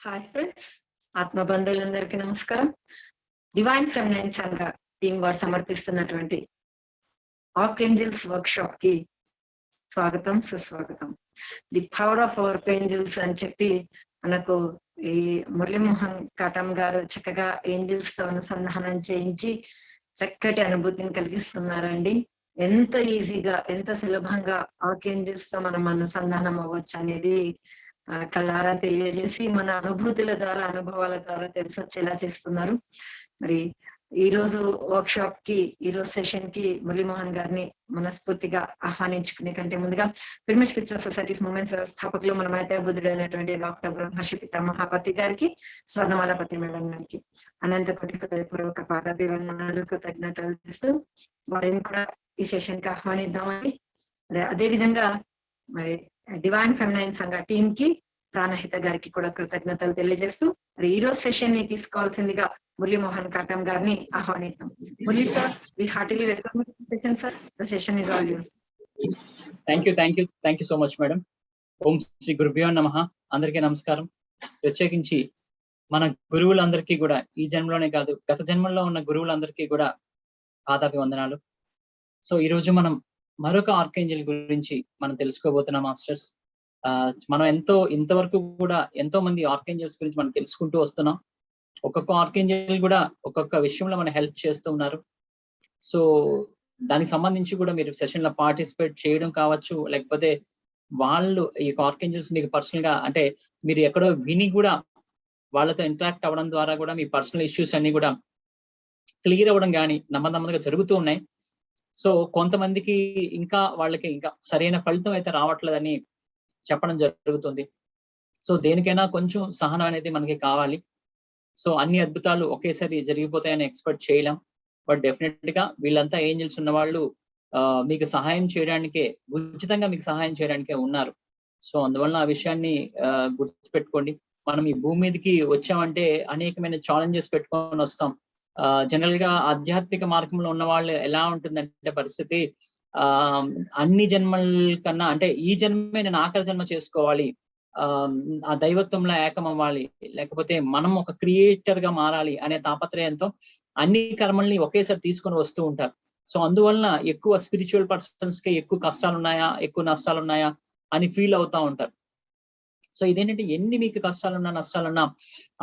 Hi friends, ఆత్మబంధువులందరికీ నమస్కారం. Divine feminine సంఘ team వారు సమర్పిస్తున్నటువంటి ఆర్కేంజల్స్ వర్క్ షాప్ కి స్వాగతం, సుస్వాగతం. ది పవర్ ఆఫ్ ఆర్కేంజల్స్ అని చెప్పి మనకు ఈ మురళీమోహన్ కాటం గారు చక్కగా ఏంజల్స్ తో అనుసంధానం చేయించి చక్కటి అనుభూతిని కలిగిస్తున్నారండి. ఎంత ఈజీగా, ఎంత సులభంగా ఆర్కేంజల్స్ తో మనం అనుసంధానం అవ్వచ్చు అనేది కళ్ళారా తెలియజేసి మన అనుభూతుల ద్వారా, అనుభవాల ద్వారా తెలిసొచ్చేలా చేస్తున్నారు. మరి ఈ రోజు వర్క్ షాప్ కి, ఈ రోజు సెషన్ కి మురళీమోహన్ గారిని మనస్ఫూర్తిగా ఆహ్వానించుకునే కంటే ముందుగా ఫిల్మ్ స్పిరిచువల్ సొసైటీస్ మూమెంట్స్ వ్యవస్థాపకులు మన మైత్రబుద్ధుడు అయినటువంటి డాక్టర్ బ్రహ్మర్షి పితామహాపతి గారికి, స్వర్ణమాలపతి మేడం గారికి అనంత కోటి హృదయపూర్వక పాదాభివందనాలు, కృతజ్ఞతలు ఇస్తూ వారిని కూడా ఈ సెషన్ కి ఆహ్వానిద్దామని, మరి అదే విధంగా మరి డివైన్ ఫెమినైన్ సంఘ టీం కి, ప్రాణహిత గారికి కూడా కృతజ్ఞతలు తెలియజేస్తూ మరి ఈ రోజు సెషన్ ని తీసుకోవాల్సిందిగా మురళీమోహన్ కాటం గారిని ఆహ్వానిద్దాం. Murali sir, we heartily welcome session sir. The session is all yours. Thank you so much madam. ఓం శ్రీ గురుభ్యో నమః. అందరికీ నమస్కారం. ప్రత్యేకించి మన గురువులందరికీ కూడా ఈ జన్మలోనే కాదు, గత జన్మల్లో ఉన్న గురువులందరికీ కూడా పాదాభివందనాలు. సో ఈ రోజు మనం మరొక ఆర్కేంజల్ గురించి మనం తెలుసుకోబోతున్నాం మాస్టర్స్. మనం ఇంతవరకు కూడా ఎంతో మంది ఆర్కేంజల్స్ గురించి మనం తెలుసుకుంటూ వస్తున్నాం. ఒక్కొక్క ఆర్కేంజల్ కూడా ఒక్కొక్క విషయంలో మనం హెల్ప్ చేస్తూ ఉన్నారు. సో దానికి సంబంధించి కూడా మీరు సెషన్ లో పార్టిసిపేట్ చేయడం కావచ్చు, లేకపోతే వాళ్ళు ఈ ఆర్కేంజల్స్ మీకు పర్సనల్ గా, అంటే మీరు ఎక్కడో విని కూడా వాళ్ళతో ఇంటరాక్ట్ అవ్వడం ద్వారా కూడా మీ పర్సనల్ ఇష్యూస్ అన్ని కూడా క్లియర్ అవ్వడం కానీ నెమ్మదిగా జరుగుతూ ఉన్నాయి. సో కొంతమందికి వాళ్ళకి ఇంకా సరైన ఫలితం అయితే రావట్లేదని చెప్పడం జరుగుతుంది. సో దేనికైనా కొంచెం సహనం అనేది మనకి కావాలి. సో అన్ని అద్భుతాలు ఒకేసారి జరిగిపోతాయని ఎక్స్పెక్ట్ చేయలేం. బట్ డెఫినెట్ గా వీళ్ళంతా ఏంజల్స్ ఉన్న వాళ్ళు మీకు సహాయం చేయడానికే, ఉచితంగా మీకు సహాయం చేయడానికే ఉన్నారు. సో అందువల్ల ఆ విషయాన్ని గుర్తుపెట్టుకోండి. మనం ఈ భూమి మీదకి వచ్చామంటే అనేకమైన ఛాలెంజెస్ పెట్టుకొని వస్తాం. జనరల్ గా ఆధ్యాత్మిక మార్గంలో ఉన్న వాళ్ళు ఎలా ఉంటుందంటే పరిస్థితి, అన్ని జన్మల కన్నా, అంటే ఈ జన్మే నేను ఆఖరి జన్మ చేసుకోవాలి, ఆ దైవత్వంలో ఏకం అవ్వాలి, లేకపోతే మనం ఒక క్రియేటర్ గా మారాలి అనే తాపత్రయంతో అన్ని కర్మల్ని ఒకేసారి తీసుకొని వస్తూ ఉంటారు. సో అందువలన ఎక్కువ స్పిరిచువల్ పర్సన్స్ కి ఎక్కువ కష్టాలు ఉన్నాయా, ఎక్కువ నష్టాలు ఉన్నాయా అని ఫీల్ అవుతా ఉంటారు. సో ఇదేంటంటే ఎన్ని మీకు కష్టాలున్నా, నష్టాలున్నా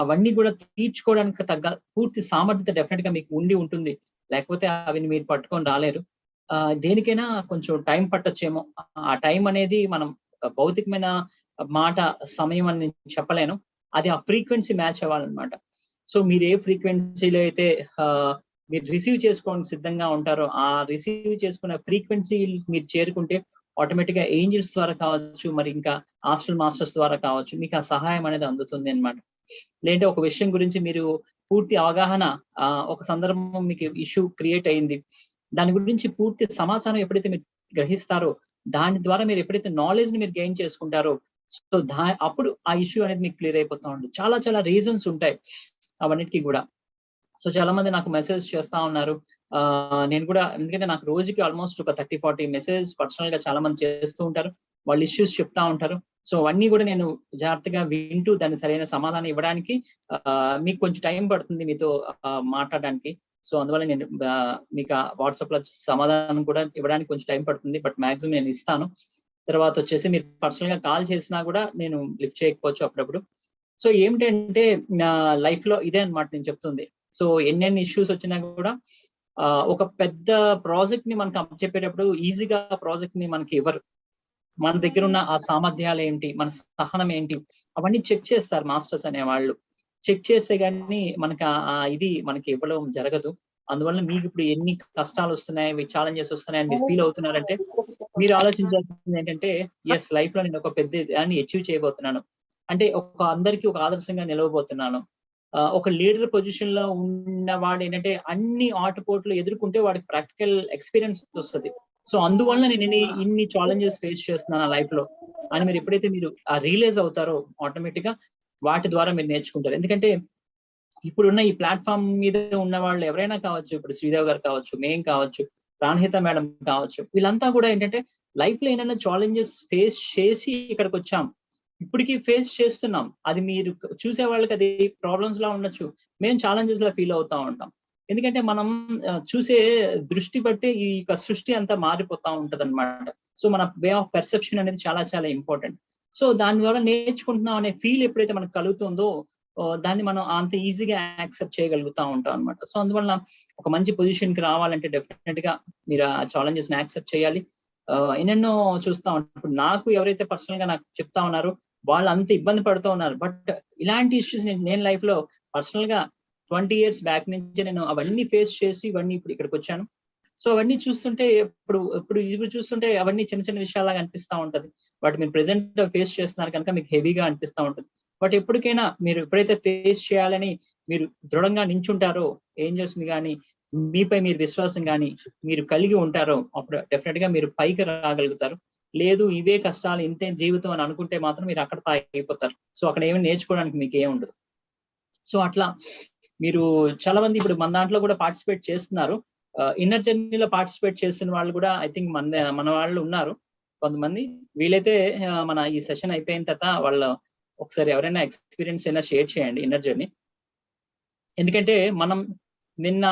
అవన్నీ కూడా తీర్చుకోవడానికి తగ్గ పూర్తి సామర్థ్యత డెఫినెట్ గా మీకు ఉండి ఉంటుంది. లేకపోతే అవిని మీరు పట్టుకొని రాలేరు. దేనికైనా కొంచెం టైం పట్టొచ్చేమో. ఆ టైం అనేది మనం భౌతికమైన మాట, సమయం అని చెప్పలేను. అది ఆ ఫ్రీక్వెన్సీ మ్యాచ్ అవ్వాలన్నమాట. సో మీరు ఏ ఫ్రీక్వెన్సీలో అయితే మీరు రిసీవ్ చేసుకోవడానికి సిద్ధంగా ఉంటారో, ఆ రిసీవ్ చేసుకున్న ఫ్రీక్వెన్సీ మీరు చేరుకుంటే ఆటోమేటిక్ గా ఏంజల్స్ ద్వారా కావచ్చు, మరి ఇంకా ఆస్ట్రల్ మాస్టర్స్ ద్వారా కావచ్చు, మీకు ఆ సహాయం అనేది అందుతుంది అనమాట. లేదంటే ఒక విషయం గురించి మీరు పూర్తి అవగాహన, ఒక సందర్భం మీకు ఇష్యూ క్రియేట్ అయింది, దాని గురించి పూర్తి సమాచారం ఎప్పుడైతే మీరు గ్రహిస్తారో, దాని ద్వారా మీరు ఎప్పుడైతే నాలెడ్జ్ ని మీరు గెయిన్ చేసుకుంటారో, సో అప్పుడు ఆ ఇష్యూ అనేది మీకు క్లియర్ అయిపోతా ఉంటుంది. చాలా రీజన్స్ ఉంటాయి అవన్నిటికీ కూడా. సో చాలా మంది నాకు మెసేజ్ చేస్తా ఉన్నారు. నేను కూడా, ఎందుకంటే నాకు రోజుకి ఆల్మోస్ట్ ఒక 30-40 మెసేజ్ పర్సనల్ గా చాలా మంది చేస్తూ ఉంటారు. వాళ్ళు ఇష్యూస్ చెప్తా ఉంటారు. సో అవన్నీ కూడా నేను జాగ్రత్తగా వింటూ దాన్ని సరైన సమాధానం ఇవ్వడానికి మీకు కొంచెం టైం పడుతుంది మీతో మాట్లాడడానికి. సో అందువల్ల నేను మీకు వాట్సాప్ లో సమాధానం కూడా ఇవ్వడానికి కొంచెం టైం పడుతుంది. బట్ మాక్సిమం నేను ఇస్తాను. తర్వాత వచ్చేసి మీరు పర్సనల్ గా కాల్ చేసినా కూడా నేను లిఫ్ట్ చేయకపోవచ్చు అప్పుడప్పుడు. సో ఏమిటంటే నా లైఫ్ లో ఇదే అన్నమాట నేను చెప్తుంది. సో ఎన్నెన్ని ఇష్యూస్ వచ్చినా కూడా ఒక పెద్ద ప్రాజెక్ట్ ని మనకు చెప్పేటప్పుడు ఈజీగా ప్రాజెక్ట్ ని మనకి ఇవ్వరు. మన దగ్గర ఉన్న ఆ సామర్థ్యాలు ఏంటి, మన సహనం ఏంటి, అవన్నీ చెక్ చేస్తారు మాస్టర్స్ అనే వాళ్ళు. చెక్ చేస్తే గానీ మనకి ఇది మనకి ఇవ్వడం జరగదు. అందువల్ల మీకు ఇప్పుడు ఎన్ని కష్టాలు వస్తున్నాయి, ఛాలెంజెస్ వస్తున్నాయని మీరు ఫీల్ అవుతున్నారంటే, మీరు ఆలోచించాల్సింది ఏంటంటే, ఎస్, లైఫ్ లో నేను ఒక పెద్ద దాన్ని అచీవ్ చేయబోతున్నాను, అంటే అందరికీ ఒక ఆదర్శంగా నిలవబోతున్నాను. ఒక లీడర్ పొజిషన్ లో ఉన్నవాడు ఏంటంటే అన్ని ఆటుపోట్లు ఎదుర్కొంటే వాడికి ప్రాక్టికల్ ఎక్స్పీరియన్స్ వస్తుంది. సో అందువల్ల నేను ఇన్ని ఛాలెంజెస్ ఫేస్ చేస్తున్నాను లైఫ్ లో అని మీరు ఎప్పుడైతే మీరు రియలైజ్ అవుతారో, ఆటోమేటిక్ గా వాటి ద్వారా మీరు నేర్చుకుంటారు. ఎందుకంటే ఇప్పుడున్న ఈ ప్లాట్ఫామ్ మీద ఉన్న వాళ్ళు ఎవరైనా కావచ్చు, ఇప్పుడు శ్రీదేవ్ గారు కావచ్చు, మేం కావచ్చు, ప్రాణహిత మేడం కావచ్చు, వీళ్ళంతా కూడా ఏంటంటే లైఫ్ లో ఏమైనా ఛాలెంజెస్ ఫేస్ చేసి ఇక్కడికి వచ్చాం. ఇప్పటికీ ఫేస్ చేస్తున్నాం. అది మీరు చూసే వాళ్ళకి అది ప్రాబ్లమ్స్ లా ఉండొచ్చు, మేము ఛాలెంజెస్ లా ఫీల్ అవుతా ఉంటాం. ఎందుకంటే మనం చూసే దృష్టి బట్టి ఈ సృష్టి అంతా మారిపోతా ఉంటదన్నమాట. సో మన వే ఆఫ్ పెర్సెప్షన్ అనేది చాలా చాలా ఇంపార్టెంట్. సో దాని ద్వారా నేర్చుకుంటున్నాం అనే ఫీల్ ఎప్పుడైతే మనకు కలుగుతుందో దాన్ని మనం అంత ఈజీగా యాక్సెప్ట్ చేయగలుగుతా ఉంటాం అనమాట. సో అందువల్ల ఒక మంచి పొజిషన్ కి రావాలంటే డెఫినెట్ గా మీరు ఆ ఛాలెంజెస్ ని యాక్సెప్ట్ చేయాలి. ఎన్నెన్నో చూస్తా ఉంటాం. ఇప్పుడు నాకు ఎవరైతే పర్సనల్ గా నాకు చెప్తా ఉన్నారో వాళ్ళు అంత ఇబ్బంది పడుతూ ఉన్నారు. బట్ ఇలాంటి ఇష్యూస్ నేను లైఫ్ లో పర్సనల్ గా 20 years బ్యాక్ నుంచి నేను అవన్నీ ఫేస్ చేసి ఇవన్నీ ఇప్పుడు ఇక్కడికి వచ్చాను. సో అవన్నీ చూస్తుంటే ఇప్పుడు చూస్తుంటే అవన్నీ చిన్న చిన్న విషయాలాగా అనిపిస్తా ఉంటది. బట్ మీరు ప్రెసెంట్ ఫేస్ చేస్తున్నారు కనుక మీకు హెవీగా అనిపిస్తా ఉంటుంది. బట్ ఎప్పటికైనా మీరు ఎప్పుడైతే ఫేస్ చేయాలని మీరు దృఢంగా నించుంటారో, ఏంజల్స్ ని కానీ మీపై మీరు విశ్వాసం కానీ మీరు కలిగి ఉంటారో అప్పుడు డెఫినెట్ గా మీరు పైకి రాగలుగుతారు. లేదు ఇవే కష్టాలు ఇంతే జీవితం అని అనుకుంటే మాత్రం మీరు అక్కడ అయిపోతారు. సో అక్కడ ఏమి నేర్చుకోవడానికి మీకు ఏమి ఉండదు. సో అట్లా మీరు చాలా మంది ఇప్పుడు మన దాంట్లో కూడా పార్టిసిపేట్ చేస్తున్నారు. ఇన్నర్ జర్నీలో పార్టిసిపేట్ చేస్తున్న వాళ్ళు కూడా ఐ థింక్ మన వాళ్ళు ఉన్నారు కొంతమంది. వీలైతే మన ఈ సెషన్ అయిపోయిన తర్వాత వాళ్ళు ఒకసారి ఎవరైనా ఎక్స్పీరియన్స్ అయినా షేర్ చేయండి ఇన్నర్ జర్నీ. ఎందుకంటే మనం నిన్న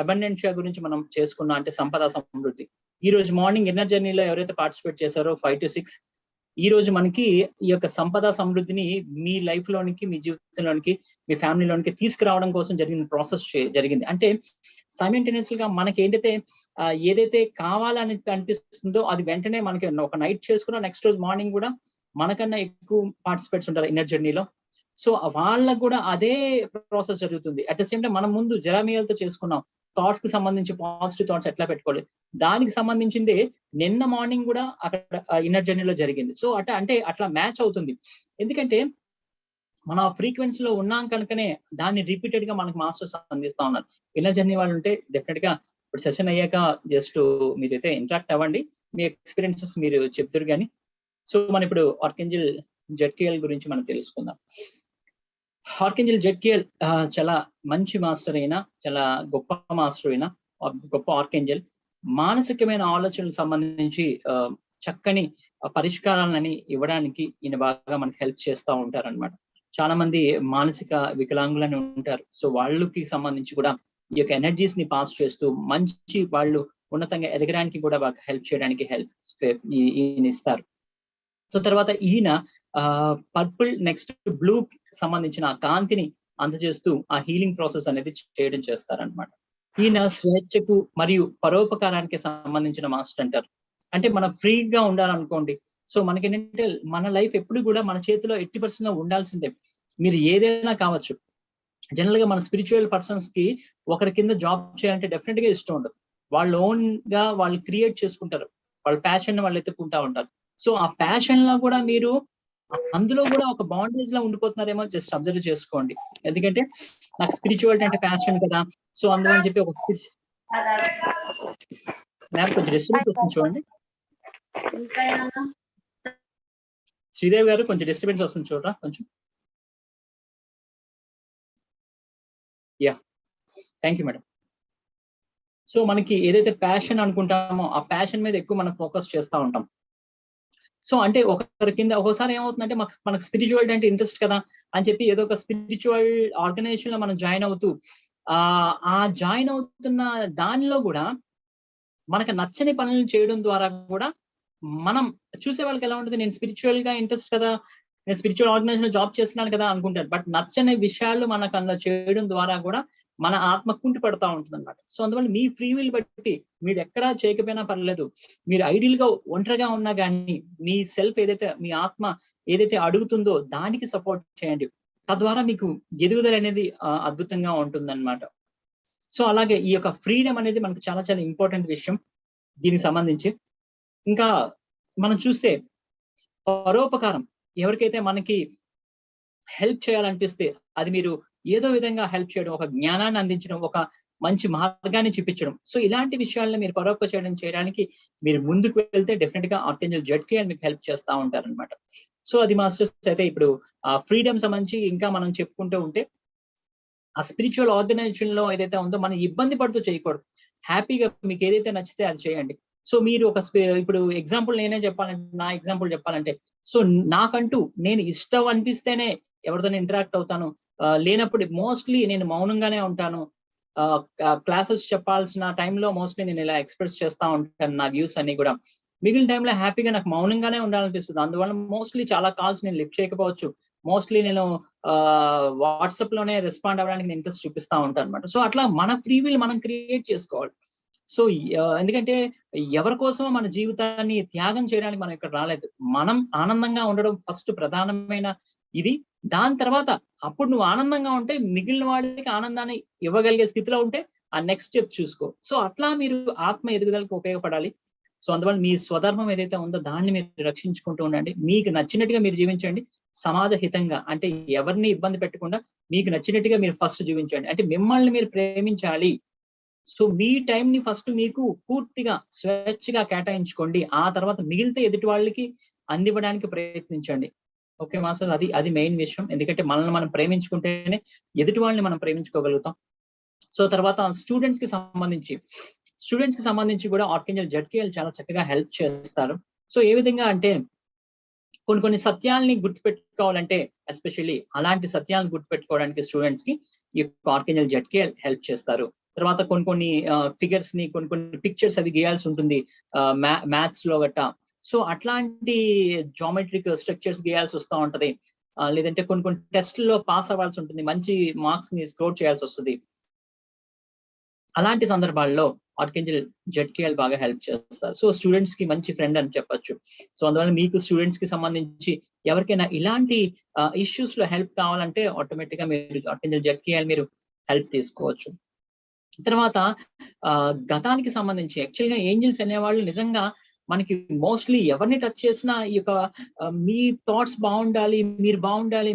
అబండెన్షియా గురించి మనం చేసుకున్నాం, అంటే సంపద సమృద్ధి. ఈ రోజు మార్నింగ్ ఇన్నర్ జర్నీలో ఎవరైతే పార్టిసిపేట్ చేశారో 5 to 6, ఈ రోజు మనకి ఈ యొక్క సంపద సమృద్ధిని మీ లైఫ్ లోనికి, మీ జీవితంలోనికి, మీ ఫ్యామిలీలోనికి తీసుకురావడం కోసం జరిగిన ప్రాసెస్ జరిగింది. అంటే సైమల్టేనియస్ గా మనకి ఏదైతే కావాలని అనిపిస్తుందో అది వెంటనే మనకి ఒక నైట్ చేసుకున్న నెక్స్ట్ రోజు మార్నింగ్ కూడా మనకన్నా ఎక్కువ పార్టిసిపేట్స్ ఉంటారు ఇన్నర్ జర్నీలో. సో వాళ్ళకు కూడా అదే ప్రాసెస్ జరుగుతుంది. అట్ ద సేమ్ టైం మనం ముందు జెరమియాతో చేసుకున్నాం థాట్స్ కి సంబంధించి పాజిటివ్ థాట్స్ ఎట్లా పెట్టుకోవాలి, దానికి సంబంధించింది నిన్న మార్నింగ్ కూడా అక్కడ ఇన్నర్ జర్నీలో జరిగింది. సో అట్లా మ్యాచ్ అవుతుంది. ఎందుకంటే మన ఫ్రీక్వెన్సీలో ఉన్నాం కనుకనే దాన్ని రిపీటెడ్ గా మనకు మాస్టర్స్ అందిస్తా ఉన్నారు. ఇన్నర్ జర్నీ వాళ్ళు ఉంటే డెఫినెట్ గా ఇప్పుడు సెషన్ అయ్యాక జస్ట్ మీరైతే ఇంటరాక్ట్ అవ్వండి, మీ ఎక్స్పీరియన్సెస్ మీరు చెప్తారు కానీ. సో మనం ఇప్పుడు ఆర్కేంజెల్ జెడ్కేఎల్ గురించి మనం తెలుసుకుందాం. ఆర్కేంజెల్ జెడ్కేఎల్ చాలా మంచి మాస్టర్ అయినా, చాలా గొప్ప మాస్టర్ అయినా, గొప్ప ఆర్కేంజెల్. మానసికమైన ఆలోచనలకు సంబంధించి చక్కని పరిష్కారాలని ఇవ్వడానికి ఈయన బాగా మనకి హెల్ప్ చేస్తూ ఉంటారన్నమాట. చాలా మంది మానసిక వికలాంగులని ఉంటారు. సో వాళ్ళకి సంబంధించి కూడా ఈ యొక్క ఎనర్జీస్ ని పాస్ చేస్తూ మంచి వాళ్ళు ఉన్నతంగా ఎదగడానికి కూడా బాగా హెల్ప్ చేయడానికి ఈయన ఇస్తారు. సో తర్వాత ఈయన పర్పుల్ నెక్స్ట్ బ్లూ సంబంధించిన కాంతిని అందజేస్తూ ఆ హీలింగ్ ప్రాసెస్ అనేది చేయడం చేస్తారనమాట. ఈయన స్వేచ్ఛకు మరియు పరోపకారానికి సంబంధించిన మాస్టర్ అంటారు. అంటే మనం ఫ్రీగా ఉండాలనుకోండి. సో మనకి ఏంటంటే మన లైఫ్ ఎప్పుడు కూడా మన చేతిలో 80% ఉండాల్సిందే. మీరు ఏదైనా కావచ్చు. జనరల్ గా మన స్పిరిచువల్ పర్సన్స్ కి ఒకరి కింద జాబ్ చేయాలంటే డెఫినెట్ గా ఇష్టం ఉండదు. వాళ్ళు ఓన్ గా వాళ్ళు క్రియేట్ చేసుకుంటారు, వాళ్ళ ప్యాషన్ వాళ్ళు ఎత్తుకుంటా ఉంటారు. సో ఆ ప్యాషన్ లో కూడా మీరు అందులో కూడా ఒక బాండేజ్ లా ఉండిపోతున్నారేమో జస్ట్ అబ్జర్వ్ చేసుకోండి. ఎందుకంటే నాకు స్పిరిచువాలిటీ అంటే ప్యాషన్ కదా, సో అందువని చెప్పి ఒక మ్యామ్ కొంచెం డిస్టర్బెన్స్ వస్తుంది చూడండి. శ్రీదేవి గారు కొంచెం డిస్టర్బెన్స్ వస్తుంది చూడరా కొంచెం. Yeah, thank you madam. So మనకి ఏదైతే ప్యాషన్ అనుకుంటామో ఆ ప్యాషన్ మీద ఎక్కువ మనం ఫోకస్ చేస్తూ ఉంటాం. సో అంటే ఒకరి కింద ఒక్కోసారి ఏమవుతుందంటే మనకు స్పిరిచువాలిటీ అంటే ఇంట్రెస్ట్ కదా అని చెప్పి ఏదో ఒక స్పిరిచువల్ ఆర్గనైజేషన్ లో మనం జాయిన్ అవుతూ ఆ జాయిన్ అవుతున్న దానిలో కూడా మనకు నచ్చని పనులను చేయడం ద్వారా కూడా మనం చూసే వాళ్ళకి ఎలా ఉంటుంది, నేను స్పిరిచువల్ గా ఇంట్రెస్ట్ కదా, నేను స్పిరిచువల్ ఆర్గనైజేషన్ లో జాబ్ చేస్తున్నాను కదా అనుకుంటారు. బట్ నచ్చని విషయాలు మనకు అందులో చేయడం ద్వారా కూడా మన ఆత్మ కుంటి పడతా ఉంటుంది అనమాట. సో అందువల్ల మీ ఫ్రీ విల్ బట్టి మీరు ఎక్కడా చేయకపోయినా పర్లేదు, మీరు ఐడియల్ గా ఒంటరిగా ఉన్నా కానీ మీ సెల్ఫ్ ఏదైతే మీ ఆత్మ ఏదైతే అడుగుతుందో దానికి సపోర్ట్ చేయండి. తద్వారా మీకు ఎదుగుదల అనేది అద్భుతంగా ఉంటుందన్నమాట. సో అలాగే ఈ యొక్క ఫ్రీడమ్ అనేది మనకు చాలా చాలా ఇంపార్టెంట్ విషయం దీనికి సంబంధించి. ఇంకా మనం చూస్తే పరోపకారం, ఎవరికైతే మనకి హెల్ప్ చేయాలనిపిస్తే అది మీరు ఏదో విధంగా హెల్ప్ చేయడం, ఒక జ్ఞానాన్ని అందించడం, ఒక మంచి మార్గాన్ని చూపించడం. సో ఇలాంటి విషయాలను మీరు పరోపకారం చేయడానికి మీరు ముందుకు వెళ్తే డెఫినెట్ గా ఆర్కేంజెల్ జెడ్కేఎల్ మీకు హెల్ప్ చేస్తూ ఉంటారనమాట. సో అది మాస్టర్స్ అయితే ఇప్పుడు ఆ ఫ్రీడమ్ సంబంధించి ఇంకా మనం చెప్పుకుంటూ ఉంటే ఆ స్పిరిచువల్ ఆర్గనైజేషన్ లో ఏదైతే ఉందో మనం ఇబ్బంది పడుతూ చేయకూడదు. హ్యాపీగా మీకు ఏదైతే నచ్చితే అది చేయండి. సో మీరు ఇప్పుడు ఎగ్జాంపుల్ నేనే చెప్పాలంటే, నా ఎగ్జాంపుల్ చెప్పాలంటే సో నాకంటూ నేను ఇష్టం అనిపిస్తేనే ఎవరితో ఇంటరాక్ట్ అవుతాను, లేనప్పుడు మోస్ట్లీ నేను మౌనంగానే ఉంటాను. క్లాసెస్ చెప్పాల్సిన టైంలో మోస్ట్లీ నేను ఇలా ఎక్స్ప్రెస్ చేస్తా ఉంటాను నా వ్యూస్ అన్ని కూడా. మిగిలిన టైంలో హ్యాపీగా నాకు మౌనంగానే ఉండాలనిపిస్తుంది. అందువల్ల మోస్ట్లీ చాలా కాల్స్ నేను లిఫ్ట్ చేయకపోవచ్చు. మోస్ట్లీ నేను వాట్సాప్ లోనే రెస్పాండ్ అవ్వడానికి నేను ఇంట్రెస్ట్ చూపిస్తా ఉంటాను అనమాట. సో అట్లా మన ఫ్రీ విల్ మనం క్రియేట్ చేసుకోవాలి. సో ఎందుకంటే ఎవరి కోసమో మన జీవితాన్ని త్యాగం చేయడానికి మనం ఇక్కడ రాలేదు. మనం ఆనందంగా ఉండడం ఫస్ట్ ప్రధానమైన ఇది. దాని తర్వాత అప్పుడు నువ్వు ఆనందంగా ఉంటే మిగిలిన వాళ్ళకి ఆనందాన్ని ఇవ్వగలిగే స్థితిలో ఉంటే ఆ నెక్స్ట్ స్టెప్ చూసుకో. సో అట్లా మీరు ఆత్మ ఎదుగుదలకు ఉపయోగపడాలి. సో అందువల్ల మీ స్వధర్మం ఏదైతే ఉందో దాన్ని మీరు రక్షించుకుంటూ ఉండండి. మీకు నచ్చినట్టుగా మీరు జీవించండి, సమాజ హితంగా. అంటే ఎవరిని ఇబ్బంది పెట్టకుండా మీకు నచ్చినట్టుగా మీరు ఫస్ట్ జీవించండి. అంటే మిమ్మల్ని మీరు ప్రేమించాలి. సో మీ టైం ని ఫస్ట్ మీకు పూర్తిగా స్వేచ్ఛగా కేటాయించుకోండి. ఆ తర్వాత మిగిలితే ఎదుటి వాళ్ళకి అందివ్వడానికి ప్రయత్నించండి. ఓకే మాస్టర్, అది మెయిన్ విషయం. ఎందుకంటే మనల్ని మనం ప్రేమించుకుంటేనే ఎదుటి వాళ్ళని మనం ప్రేమించుకోగలుగుతాం. సో తర్వాత స్టూడెంట్స్ కి సంబంధించి కూడా ఆర్కేంజల్ జడ్కేఎల్ చాలా చక్కగా హెల్ప్ చేస్తారు. సో ఏ విధంగా అంటే కొన్ని సత్యాల్ని గుర్తుపెట్టుకోవాలంటే, ఎస్పెషల్లీ అలాంటి సత్యాలను గుర్తుపెట్టుకోవడానికి స్టూడెంట్స్ కి ఈ ఆర్కేంజల్ జడ్కేఎల్ హెల్ప్ చేస్తారు. తర్వాత కొన్ని ఫిగర్స్ ని కొన్ని పిక్చర్స్ అవి గీయాల్సి ఉంటుంది మ్యాథ్స్ లో గట్టా. సో అట్లాంటి జామెట్రిక్ స్ట్రక్చర్స్ గీయాల్సి వస్తూ ఉంటది. లేదంటే కొన్ని టెస్ట్లో పాస్ అవ్వాల్సి ఉంటుంది, మంచి మార్క్స్ ని స్కోర్ చేయాల్సి వస్తుంది. అలాంటి సందర్భాల్లో ఆర్కేంజల్ జడ్కేఎల్ బాగా హెల్ప్ చేస్తారు. సో స్టూడెంట్స్ కి మంచి ఫ్రెండ్ అని చెప్పొచ్చు. సో అందువల్ల మీకు స్టూడెంట్స్ కి సంబంధించి ఎవరికైనా ఇలాంటి ఇష్యూస్ లో హెల్ప్ కావాలంటే ఆటోమేటిక్ గా మీరు ఆర్కేంజల్ జడ్కేఎల్ మీరు హెల్ప్ తీసుకోవచ్చు. తర్వాత గతానికి సంబంధించి యాక్చువల్ గా ఏంజల్స్ అనేవాళ్ళు నిజంగా మనకి మోస్ట్లీ ఎవరిని టచ్ చేసినా ఈ యొక్క మీ థాట్స్ బాగుండాలి, మీరు బాగుండాలి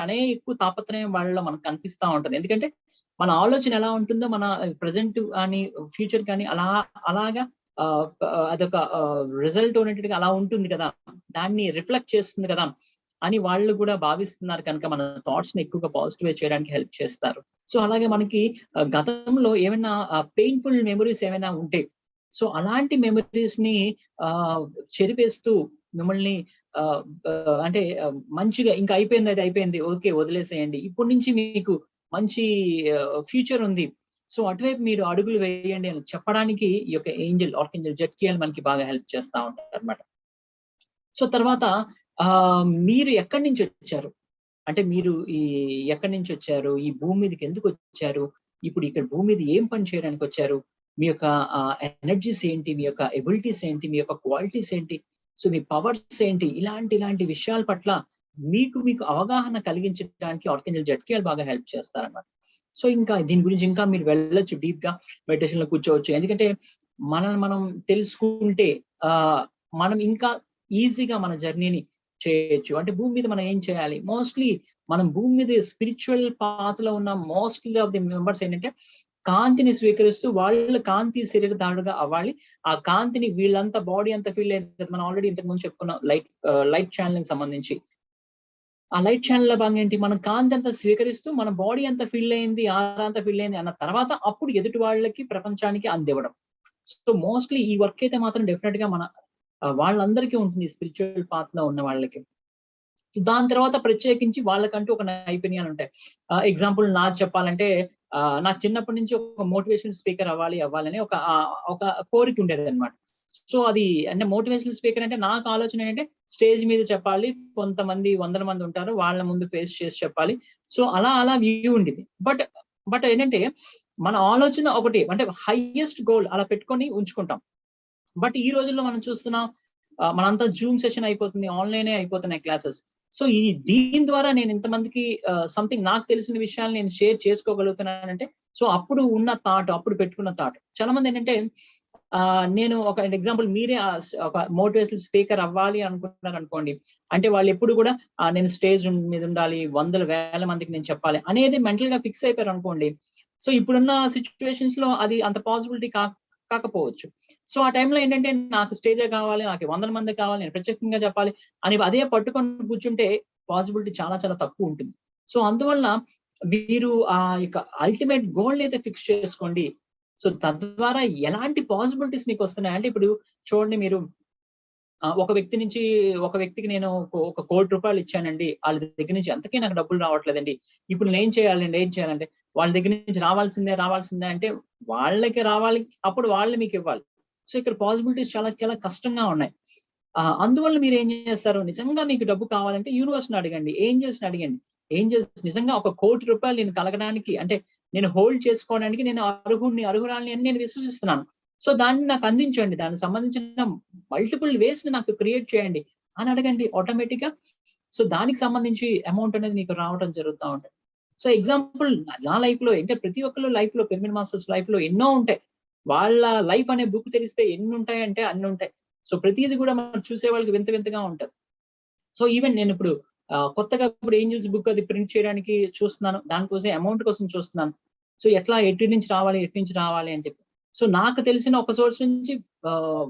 అనే ఎక్కువ తాపత్రయం వాళ్ళలో మనకు కనిపిస్తా ఉంటుంది. ఎందుకంటే మన ఆలోచన ఎలా ఉంటుందో మన ప్రజెంట్ కానీ ఫ్యూచర్ కానీ అలాగా అదొక రిజల్ట్ ఉన్నట్టుగా అలా ఉంటుంది కదా, దాన్ని రిఫ్లెక్ట్ చేస్తుంది కదా అని వాళ్ళు కూడా భావిస్తున్నారు. కనుక మన థాట్స్ ని ఎక్కువగా పాజిటివ్ చేయడానికి హెల్ప్ చేస్తారు. సో అలాగే మనకి గతంలో ఏమైనా పెయిన్ఫుల్ మెమరీస్ ఏమైనా ఉంటే, సో అలాంటి మెమరీస్ ని చెరిపేస్తూ మిమ్మల్ని అంటే మంచిగా ఇంకా అయిపోయింది, అది అయిపోయింది, ఓకే వదిలేసేయండి, ఇప్పటి నుంచి మీకు మంచి ఫ్యూచర్ ఉంది, సో అటువైపు మీరు అడుగులు వేయండి అని చెప్పడానికి ఈ యొక్క ఏంజల్ ఆర్కేంజల్ జడ్కేఎల్ మనకి బాగా హెల్ప్ చేస్తా ఉంటారు అనమాట. సో తర్వాత మీరు ఎక్కడి నుంచి వచ్చారు, అంటే మీరు ఎక్కడి నుంచి వచ్చారు, ఈ భూమి మీదకి ఎందుకు వచ్చారు, ఇప్పుడు ఇక్కడ భూమి మీద ఏం పని చేయడానికి వచ్చారు, మీ యొక్క ఎనర్జీస్ ఏంటి, మీ యొక్క ఎబిలిటీస్ ఏంటి, మీ యొక్క క్వాలిటీస్ ఏంటి, సో మీ పవర్స్ ఏంటి, ఇలాంటి విషయాల పట్ల మీకు అవగాహన కలిగించడానికి ఆర్కేంజల్ జడ్కేఎల్ బాగా హెల్ప్ చేస్తారన్నమాట. సో ఇంకా దీని గురించి ఇంకా మీరు వెళ్ళొచ్చు, డీప్ గా మెడిటేషన్ లో కూర్చోవచ్చు. ఎందుకంటే మనల్ని మనం తెలుసుకుంటే మనం ఇంకా ఈజీగా మన జర్నీని చేయొచ్చు. అంటే భూమి మీద మనం ఏం చేయాలి, మోస్ట్లీ మనం భూమి మీద స్పిరిచువల్ పాత్ లో ఉన్న మోస్ట్లీ ఆఫ్ ది మెంబర్స్ ఏంటంటే కాంతిని స్వీకరిస్తూ వాళ్ళు కాంతి శరీరదారుడుగా అవ్వాలి. ఆ కాంతిని వీళ్ళంతా బాడీ అంతా ఫీల్ అయ్యేది. మనం ఆల్రెడీ ఇంతకు ముందు చెప్పుకున్నాం లైట్ ఛానలింగ్ సంబంధించి. ఆ లైట్ ఛానల్ లో భాగంగా ఏంటి, మనం కాంతి అంతా స్వీకరిస్తూ మన బాడీ అంతా ఫీల్ అయింది, ఆరా అంతా ఫీల్ అయింది అన్న తర్వాత అప్పుడు ఎదుటి వాళ్ళకి ప్రపంచానికి అందివ్వడం. సో మోస్ట్లీ ఈ వర్క్ అయితే మాత్రం డెఫినెట్ గా మన వాళ్ళందరికీ ఉంటుంది, స్పిరిచువల్ పాత్ లో ఉన్న వాళ్ళకి. దాని తర్వాత ప్రత్యేకించి వాళ్ళకంటూ ఒక నైపుణ్యాలు ఉంటాయి. ఎగ్జాంపుల్ నాకు చెప్పాలంటే నాకు చిన్నప్పటి నుంచి ఒక మోటివేషనల్ స్పీకర్ అవ్వాలని ఒక కోరిక ఉండేది అనమాట. సో అది అంటే మోటివేషనల్ స్పీకర్ అంటే నాకు ఆలోచన ఏంటంటే స్టేజ్ మీద చెప్పాలి, కొంతమంది 100 మంది ఉంటారు, వాళ్ళ ముందు ఫేస్ చేసి చెప్పాలి. సో అలా వ్యూ ఉండేది. బట్ ఏంటంటే మన ఆలోచన ఒకటి, అంటే హైయెస్ట్ గోల్ అలా పెట్టుకొని ఉంచుకుంటాం. బట్ ఈ రోజుల్లో మనం చూస్తున్నాం మనంతా జూమ్ సెషన్ అయిపోతుంది, ఆన్లైనే అయిపోతున్నాయి క్లాసెస్. సో దీని ద్వారా నేను ఇంతమందికి సంథింగ్ నాకు తెలిసిన విషయాలు నేను షేర్ చేసుకోగలుగుతున్నానంటే సో అప్పుడు ఉన్న థాట్, అప్పుడు పెట్టుకున్న థాట్. చాలా మంది ఏంటంటే నేను ఒక ఎగ్జాంపుల్, మీరే ఒక మోటివేషనల్ స్పీకర్ అవ్వాలి అనుకుంటున్నారు అనుకోండి, అంటే వాళ్ళు ఎప్పుడు కూడా నేను స్టేజ్ మీద ఉండాలి, 100,000 మందికి నేను చెప్పాలి అనేది మెంటల్ గా ఫిక్స్ అయిపోయారు అనుకోండి. సో ఇప్పుడున్న సిచ్యువేషన్స్ లో అది అంత పాసిబిలిటీ కాకపోవచ్చు. సో ఆ టైంలో ఏంటంటే నాకు స్టేజే కావాలి, నాకు 100 మంది కావాలి, నేను ప్రత్యేకంగా చెప్పాలి అని అదే పట్టుకొని కూర్చుంటే పాసిబిలిటీ చాలా చాలా తక్కువ ఉంటుంది. సో అందువల్ల మీరు ఆ యొక్క అల్టిమేట్ గోల్ అయితే ఫిక్స్ చేసుకోండి. సో తద్వారా ఎలాంటి పాసిబిలిటీస్ మీకు వస్తున్నాయి అంటే, ఇప్పుడు చూడండి, మీరు ఒక వ్యక్తికి నేను ఒక ₹1,00,00,000 ఇచ్చానండి. వాళ్ళ దగ్గర నుంచి ఎంతకీ నాకు డబ్బులు రావట్లేదండి. ఇప్పుడు నేనేం చేయాలండి? ఏం చేయాలంటే, వాళ్ళ దగ్గర నుంచి రావాల్సిందే అంటే వాళ్ళకి రావాలి. అప్పుడు వాళ్ళు మీకు ఇవ్వాలి. సో ఇక్కడ పాసిబిలిటీస్ చాలా చాలా కష్టంగా ఉన్నాయి. అందువల్ల మీరు ఏం చేస్తారు? నిజంగా మీకు డబ్బు కావాలంటే యూనివర్స్‌ని అడగండి. ఏంజెల్స్‌ని అడగండి. ఏంజెల్స్ నిజంగా ఒక ₹1,00,00,000 నేను కలగడానికి, అంటే నేను హోల్డ్ చేసుకోవడానికి నేను అర్హురాలిని అని నేను విశ్వసిస్తున్నాను. సో దాన్ని నాకు అందించండి. దానికి సంబంధించిన మల్టిపుల్ వేస్‌ని నాకు క్రియేట్ చేయండి అని అడగండి ఆటోమేటిక్‌గా. సో దానికి సంబంధించి అమౌంట్ అనేది మీకు రావడం జరుగుతా ఉంటది. సో ఎగ్జాంపుల్ నా లైఫ్‌లో, అంటే ప్రతి ఒక్కళ్ళ లైఫ్‌లో, పిరమిడ్ మాస్టర్స్ లైఫ్‌లో ఎన్నో ఉంటాయి. వాళ్ళ లైఫ్ అనే బుక్ తెరిస్తే ఎన్ని ఉంటాయంటే అన్ని ఉంటాయి. సో ప్రతీది కూడా మనం చూసే వాళ్ళకి వింత వింతగా ఉంటది. సో ఈవెన్ నేను ఇప్పుడు కొత్తగా ఇప్పుడు ఏంజెల్స్ బుక్ అది ప్రింట్ చేయడానికి చూస్తున్నాను. దానికోసం అమౌంట్ కోసం చూస్తున్నాను. సో ఎటు నుంచి రావాలి అని చెప్పి. సో నాకు తెలిసిన ఒక సోర్స్ నుంచి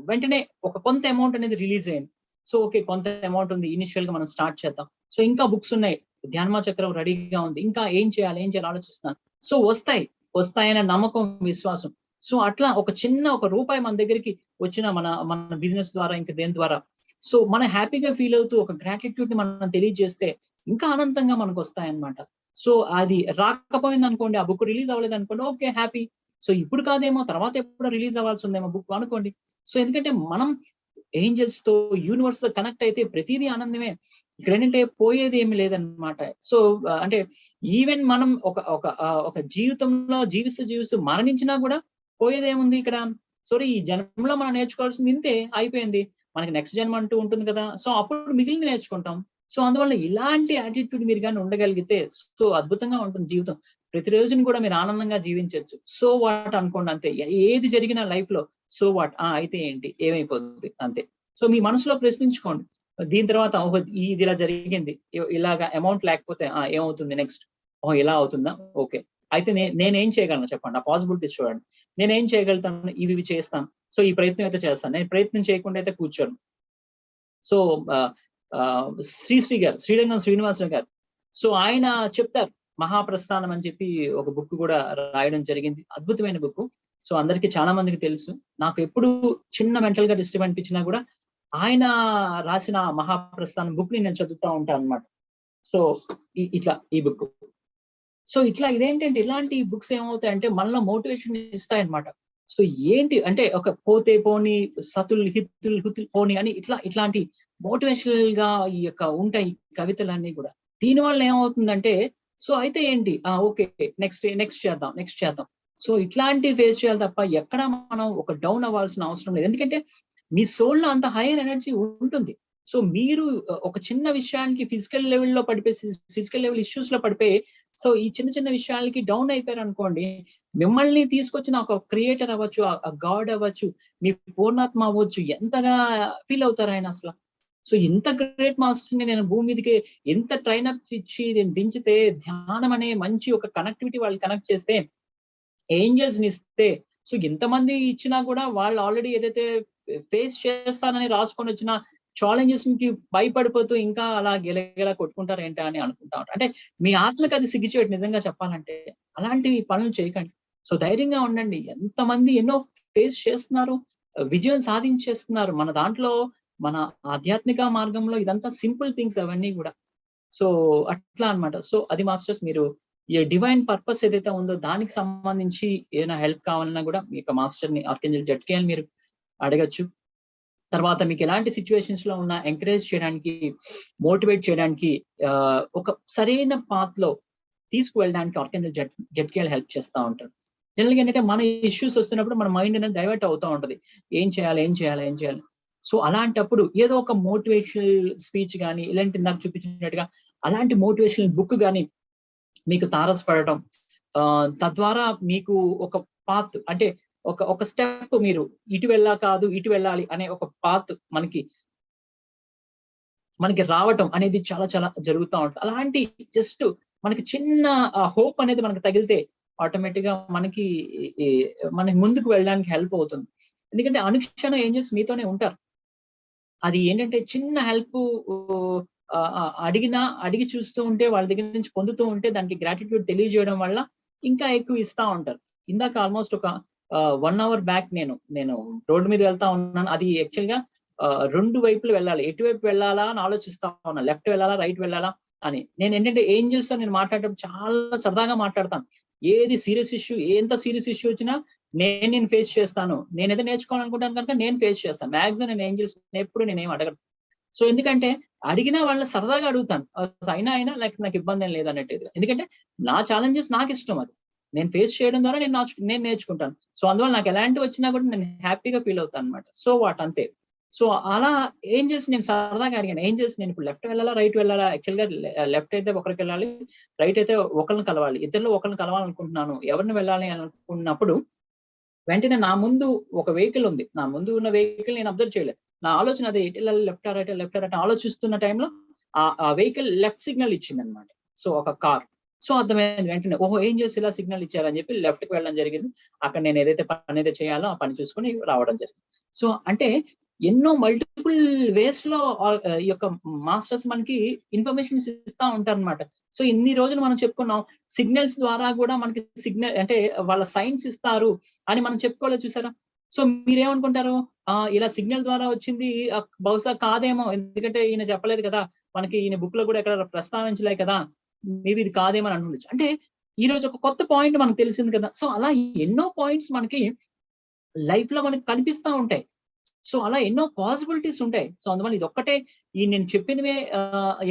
వెంటనే ఒక కొంత అమౌంట్ అనేది రిలీజ్ అయింది. సో ఓకే, కొంత అమౌంట్ ఉంది. ఇనిషియల్ గా మనం స్టార్ట్ చేద్దాం. సో ఇంకా బుక్స్ ఉన్నాయి. ధ్యానమా చక్రం రెడీగా ఉంది. ఇంకా ఏం చేయాలి ఆలోచిస్తున్నాను. సో వస్తాయనే నమ్మకం, విశ్వాసం. సో అట్లా ఒక రూపాయి మన దగ్గరికి వచ్చిన మన బిజినెస్ ద్వారా, ఇంకా దేని ద్వారా, సో మనం హ్యాపీగా ఫీల్ అవుతూ ఒక గ్రాటిట్యూడ్ ని మనం తెలియజేస్తే ఇంకా ఆనందంగా మనకు వస్తాయన్నమాట. సో అది రాకపోయింది అనుకోండి, ఆ బుక్ రిలీజ్ అవ్వలేదు అనుకోండి, ఓకే హ్యాపీ. సో ఇప్పుడు కాదేమో, తర్వాత ఎప్పుడో రిలీజ్ అవ్వాల్సి ఉందేమో బుక్ అనుకోండి. సో ఎందుకంటే మనం ఏంజల్స్ తో, యూనివర్స్ తో కనెక్ట్ అయితే ప్రతిదీ ఆనందమే. ఇక్కడ ఏంటంటే పోయేది ఏమి లేదన్నమాట. సో అంటే ఈవెన్ మనం ఒక జీవితంలో జీవిస్తూ మరణించినా కూడా పోయేది ఏముంది ఇక్కడ? సారీ, ఈ జన్మలో మనం నేర్చుకోవాల్సింది ఇంతే, అయిపోయింది. మనకి నెక్స్ట్ జన్మ అంటూ ఉంటుంది కదా. సో అప్పుడు మిగిలింది నేర్చుకుంటాం. సో అందువల్ల ఇలాంటి యాటిట్యూడ్ మీరు కానీ ఉండగలిగితే సో అద్భుతంగా ఉంటుంది జీవితం. ప్రతి రోజుని కూడా మీరు ఆనందంగా జీవించవచ్చు. సో వాట్ అనుకోండి అంతే. ఏది జరిగిన లైఫ్ లో సో వాట్, అయితే ఏంటి, ఏమైపోతుంది అంతే. సో మీ మనసులో ప్రశ్నించుకోండి. దీని తర్వాత ఇది ఇలా జరిగింది, ఇలాగా అమౌంట్ లేకపోతే ఏమవుతుంది నెక్స్ట్, ఇలా అవుతుందా, ఓకే. అయితే నేనేం చేయగలను చెప్పండి, ఆ పాసిబిలిటీస్ చూడండి. నేనేం చేయగలుగుతాను, ఇవి చేస్తాను. సో ఈ ప్రయత్నం అయితే చేస్తాను. నేను ప్రయత్నం చేయకుండా అయితే కూర్చోను. సో శ్రీరంగం శ్రీనివాసరావు గారు, సో ఆయన చెప్తారు, మహాప్రస్థానం అని చెప్పి ఒక బుక్ కూడా రాయడం జరిగింది. అద్భుతమైన బుక్. సో అందరికి చాలా మందికి తెలుసు. నాకు ఎప్పుడు చిన్న మెంటల్ గా డిస్టర్బ్ అనిపించినా కూడా ఆయన రాసిన మహాప్రస్థానం బుక్ ని నేను చదువుతా ఉంటాను అనమాట. సో ఇట్లా ఈ బుక్. సో ఇదేంటంటే ఇలాంటి బుక్స్ ఏమవుతాయంటే మనలో మోటివేషన్ ఇస్తాయన్నమాట. సో ఏంటి అంటే ఒక పోతే పోని, సతుల్ హితుల్ హుతుల్ పోని అని ఇట్లాంటి మోటివేషనల్ గా ఈ యొక్క ఉంటాయి కవితలన్నీ కూడా. దీని వల్ల ఏమవుతుందంటే సో అయితే ఏంటి, ఓకే నెక్స్ట్ చేద్దాం. సో ఇట్లాంటి ఫేస్ చేయాలి తప్ప ఎక్కడ మనం ఒక డౌన్ అవ్వాల్సిన అవసరం లేదు. ఎందుకంటే మీ సోల్ లో అంత హైయర్ ఎనర్జీ ఉంటుంది. సో మీరు ఒక చిన్న విషయానికి ఫిజికల్ లెవెల్ ఇష్యూస్ లో పడిపోయి, సో ఈ చిన్న విషయాలకి డౌన్ అయిపోయారు అనుకోండి, మిమ్మల్ని తీసుకొచ్చిన ఒక క్రియేటర్ అవ్వచ్చు, ఆ గాడ్ అవ్వచ్చు, మీ పూర్ణాత్మ అవ్వచ్చు, ఎంతగా ఫీల్ అవుతారు ఆయన అసలు. సో ఇంత గ్రేట్ మాస్టర్ ని నేను భూమి మీదకి ఎంత ట్రైనప్ ఇచ్చి దించితే, ధ్యానం అనే మంచి ఒక కనెక్టివిటీ వాళ్ళు కనెక్ట్ చేస్తే, ఏంజల్స్ ని ఇస్తే, సో ఇంతమంది ఇచ్చినా కూడా వాళ్ళు ఆల్రెడీ ఏదైతే ఫేస్ చేస్తానని రాసుకొని వచ్చిన ఛాలెంజెస్ కి భయపడిపోతూ ఇంకా అలా గిలగిలా కొట్టుకుంటారు ఏంటా అని అనుకుంటా ఉంటారు. అంటే మీ ఆత్మకి అది సిగ్గుచేటు నిజంగా చెప్పాలంటే. అలాంటి పనులు చేయకండి. సో ధైర్యంగా ఉండండి. ఎంతమంది ఎన్నో ఫేస్ చేస్తున్నారు, విజయం సాధించేస్తున్నారు. మన దాంట్లో, మన ఆధ్యాత్మిక మార్గంలో ఇదంతా సింపుల్ థింగ్స్ అవన్నీ కూడా. సో అట్లా అన్నమాట. సో అది మాస్టర్స్, మీరు ఈ డివైన్ పర్పస్ ఏదైతే ఉందో దానికి సంబంధించి ఏదైనా హెల్ప్ కావాలన్నా కూడా మీ యొక్క మాస్టర్ ని, ఆర్కేంజెల్ జట్కేఎల్ మీరు అడగచ్చు. తర్వాత మీకు ఎలాంటి సిచ్యువేషన్స్ లో ఉన్నా ఎంకరేజ్ చేయడానికి, మోటివేట్ చేయడానికి, ఒక సరైన పాత్ లో తీసుకువెళ్ళడానికి ఆర్కేంజెల్ జట్కేఎల్ హెల్ప్ చేస్తూ ఉంటారు. జనరల్ గా ఏంటంటే మన ఇష్యూస్ వస్తున్నప్పుడు మన మైండ్ అనేది డైవర్ట్ అవుతూ ఉంటది. ఏం చేయాలి. సో అలాంటప్పుడు ఏదో ఒక మోటివేషనల్ స్పీచ్ కానీ, ఇలాంటి నాకు చూపించినట్టుగా అలాంటి మోటివేషనల్ బుక్ కానీ మీకు తారసపడటం, తద్వారా మీకు ఒక పాత్, అంటే ఒక స్టెప్, మీరు ఇటు వెళ్ళాలి అనే ఒక పాత్ మనకి రావటం అనేది చాలా చాలా జరుగుతూ ఉంటుంది. అలాంటి జస్ట్ మనకి చిన్న హోప్ అనేది మనకి తగిలితే ఆటోమేటిక్ గా మనకి ముందుకు వెళ్ళడానికి హెల్ప్ అవుతుంది. ఎందుకంటే అనుక్షణం ఏంజల్స్ మీతోనే ఉంటారు. అది ఏంటంటే చిన్న హెల్ప్ అడిగి చూస్తూ ఉంటే, వాళ్ళ దగ్గర నుంచి పొందుతూ ఉంటే దానికి గ్రాటిట్యూడ్ తెలియజేయడం వల్ల ఇంకా ఎక్కువ ఇస్తా ఉంటారు. ఇందాక ఆల్మోస్ట్ ఒక 1 hour బ్యాక్ నేను రోడ్డు మీద వెళ్తా ఉన్నాను. అది యాక్చువల్ గా రెండు వైపులు వెళ్ళాలి, ఎటువైపు వెళ్ళాలా అని ఆలోచిస్తా ఉన్నా, లెఫ్ట్ వెళ్ళాలా రైట్ వెళ్ళాలా అని. నేను ఏంటంటే ఏంజల్స్ తో నేను మాట్లాడటం చాలా సరదాగా మాట్లాడతాను. ఏది సీరియస్ ఇష్యూ, ఎంత సీరియస్ ఇష్యూ వచ్చినా నేను ఫేస్ చేస్తాను. నేను ఏదో నేర్చుకోవాలనుకుంటాను కనుక నేను ఫేస్ చేస్తాను. మాక్సిమం నేను ఏంజల్స్ ఎప్పుడు నేనేం అడగను. సో ఎందుకంటే అడిగినా వాళ్ళ సరదాగా అడుగుతాను, అయినా లేకపోతే నాకు ఇబ్బంది ఏం లేదు అన్నట్టు. ఎందుకంటే నా ఛాలెంజెస్ నాకు ఇష్టం, అది నేను ఫేస్ చేయడం ద్వారా నేను నేర్చుకుంటాను. సో అందువల్ల నాకు ఎలాంటి వచ్చినా కూడా నేను హ్యాపీగా ఫీల్ అవుతాను అనమాట. సో అంతే. సో అలా ఏంజల్స్ నేను సరదాగా అడిగాను, ఏంజల్స్ నేను ఇప్పుడు లెఫ్ట్ వెళ్ళాలా రైట్ వెళ్ళాలా? యాక్చువల్ గా లెఫ్ట్ అయితే ఒకరికి వెళ్ళాలి, రైట్ అయితే ఒకరిని కలవాలి, ఇద్దరిలో ఒకరిని కలవాలనుకుంటున్నాను, ఎవరిని వెళ్ళాలి అనుకున్నప్పుడు వెంటనే నా ముందు ఒక వెహికల్ ఉంది, నా ముందు ఉన్న వెహికల్ నేను అబ్జర్వ్ చేయలేదు. నా ఆలోచన అదే, ఎటు వెళ్ళాలి, లెఫ్ట్ రైట్ ఆలోచిస్తున్న టైంలో ఆ వెహికల్ లెఫ్ట్ సిగ్నల్ ఇచ్చింది అనమాట. సో ఒక కార్. సో అర్థమైంది వెంటనే, ఓహో ఏంజల్స్ ఇలా సిగ్నల్ ఇచ్చారని చెప్పి లెఫ్ట్ కి వెళ్ళడం జరిగింది. అక్కడ నేను ఏదైతే పని అయితే చేయాలో ఆ పని చూసుకుని రావడం జరిగింది. సో అంటే ఎన్నో మల్టిపుల్ వేస్ లో ఈ యొక్క మాస్టర్స్ మనకి ఇన్ఫర్మేషన్ ఇస్తా ఉంటారు అనమాట. సో ఇన్ని రోజులు మనం చెప్పుకున్నాం, సిగ్నల్స్ ద్వారా కూడా మనకి సిగ్నల్ అంటే వాళ్ళ సైన్స్ ఇస్తారు అని మనం చెప్పుకోలేదు, చూసారా? సో మీరేమనుకుంటారు, ఇలా సిగ్నల్ ద్వారా వచ్చింది బహుశా కాదేమో, ఎందుకంటే ఈయన చెప్పలేదు కదా, మనకి ఈయన బుక్ లో కూడా ఎక్కడ ప్రస్తావించలే కదా, మేబీ ఇది కాదేమో అని అనుకోవచ్చు. అంటే ఈ రోజు ఒక కొత్త పాయింట్ మనకు తెలిసింది కదా. సో అలా ఎన్నో పాయింట్స్ మనకి లైఫ్ లో మనకి కనిపిస్తా ఉంటాయి. సో అలా ఎన్నో పాసిబిలిటీస్ ఉంటాయి. సో అందువల్ల ఇది ఒక్కటే, ఈ నేను చెప్పినవే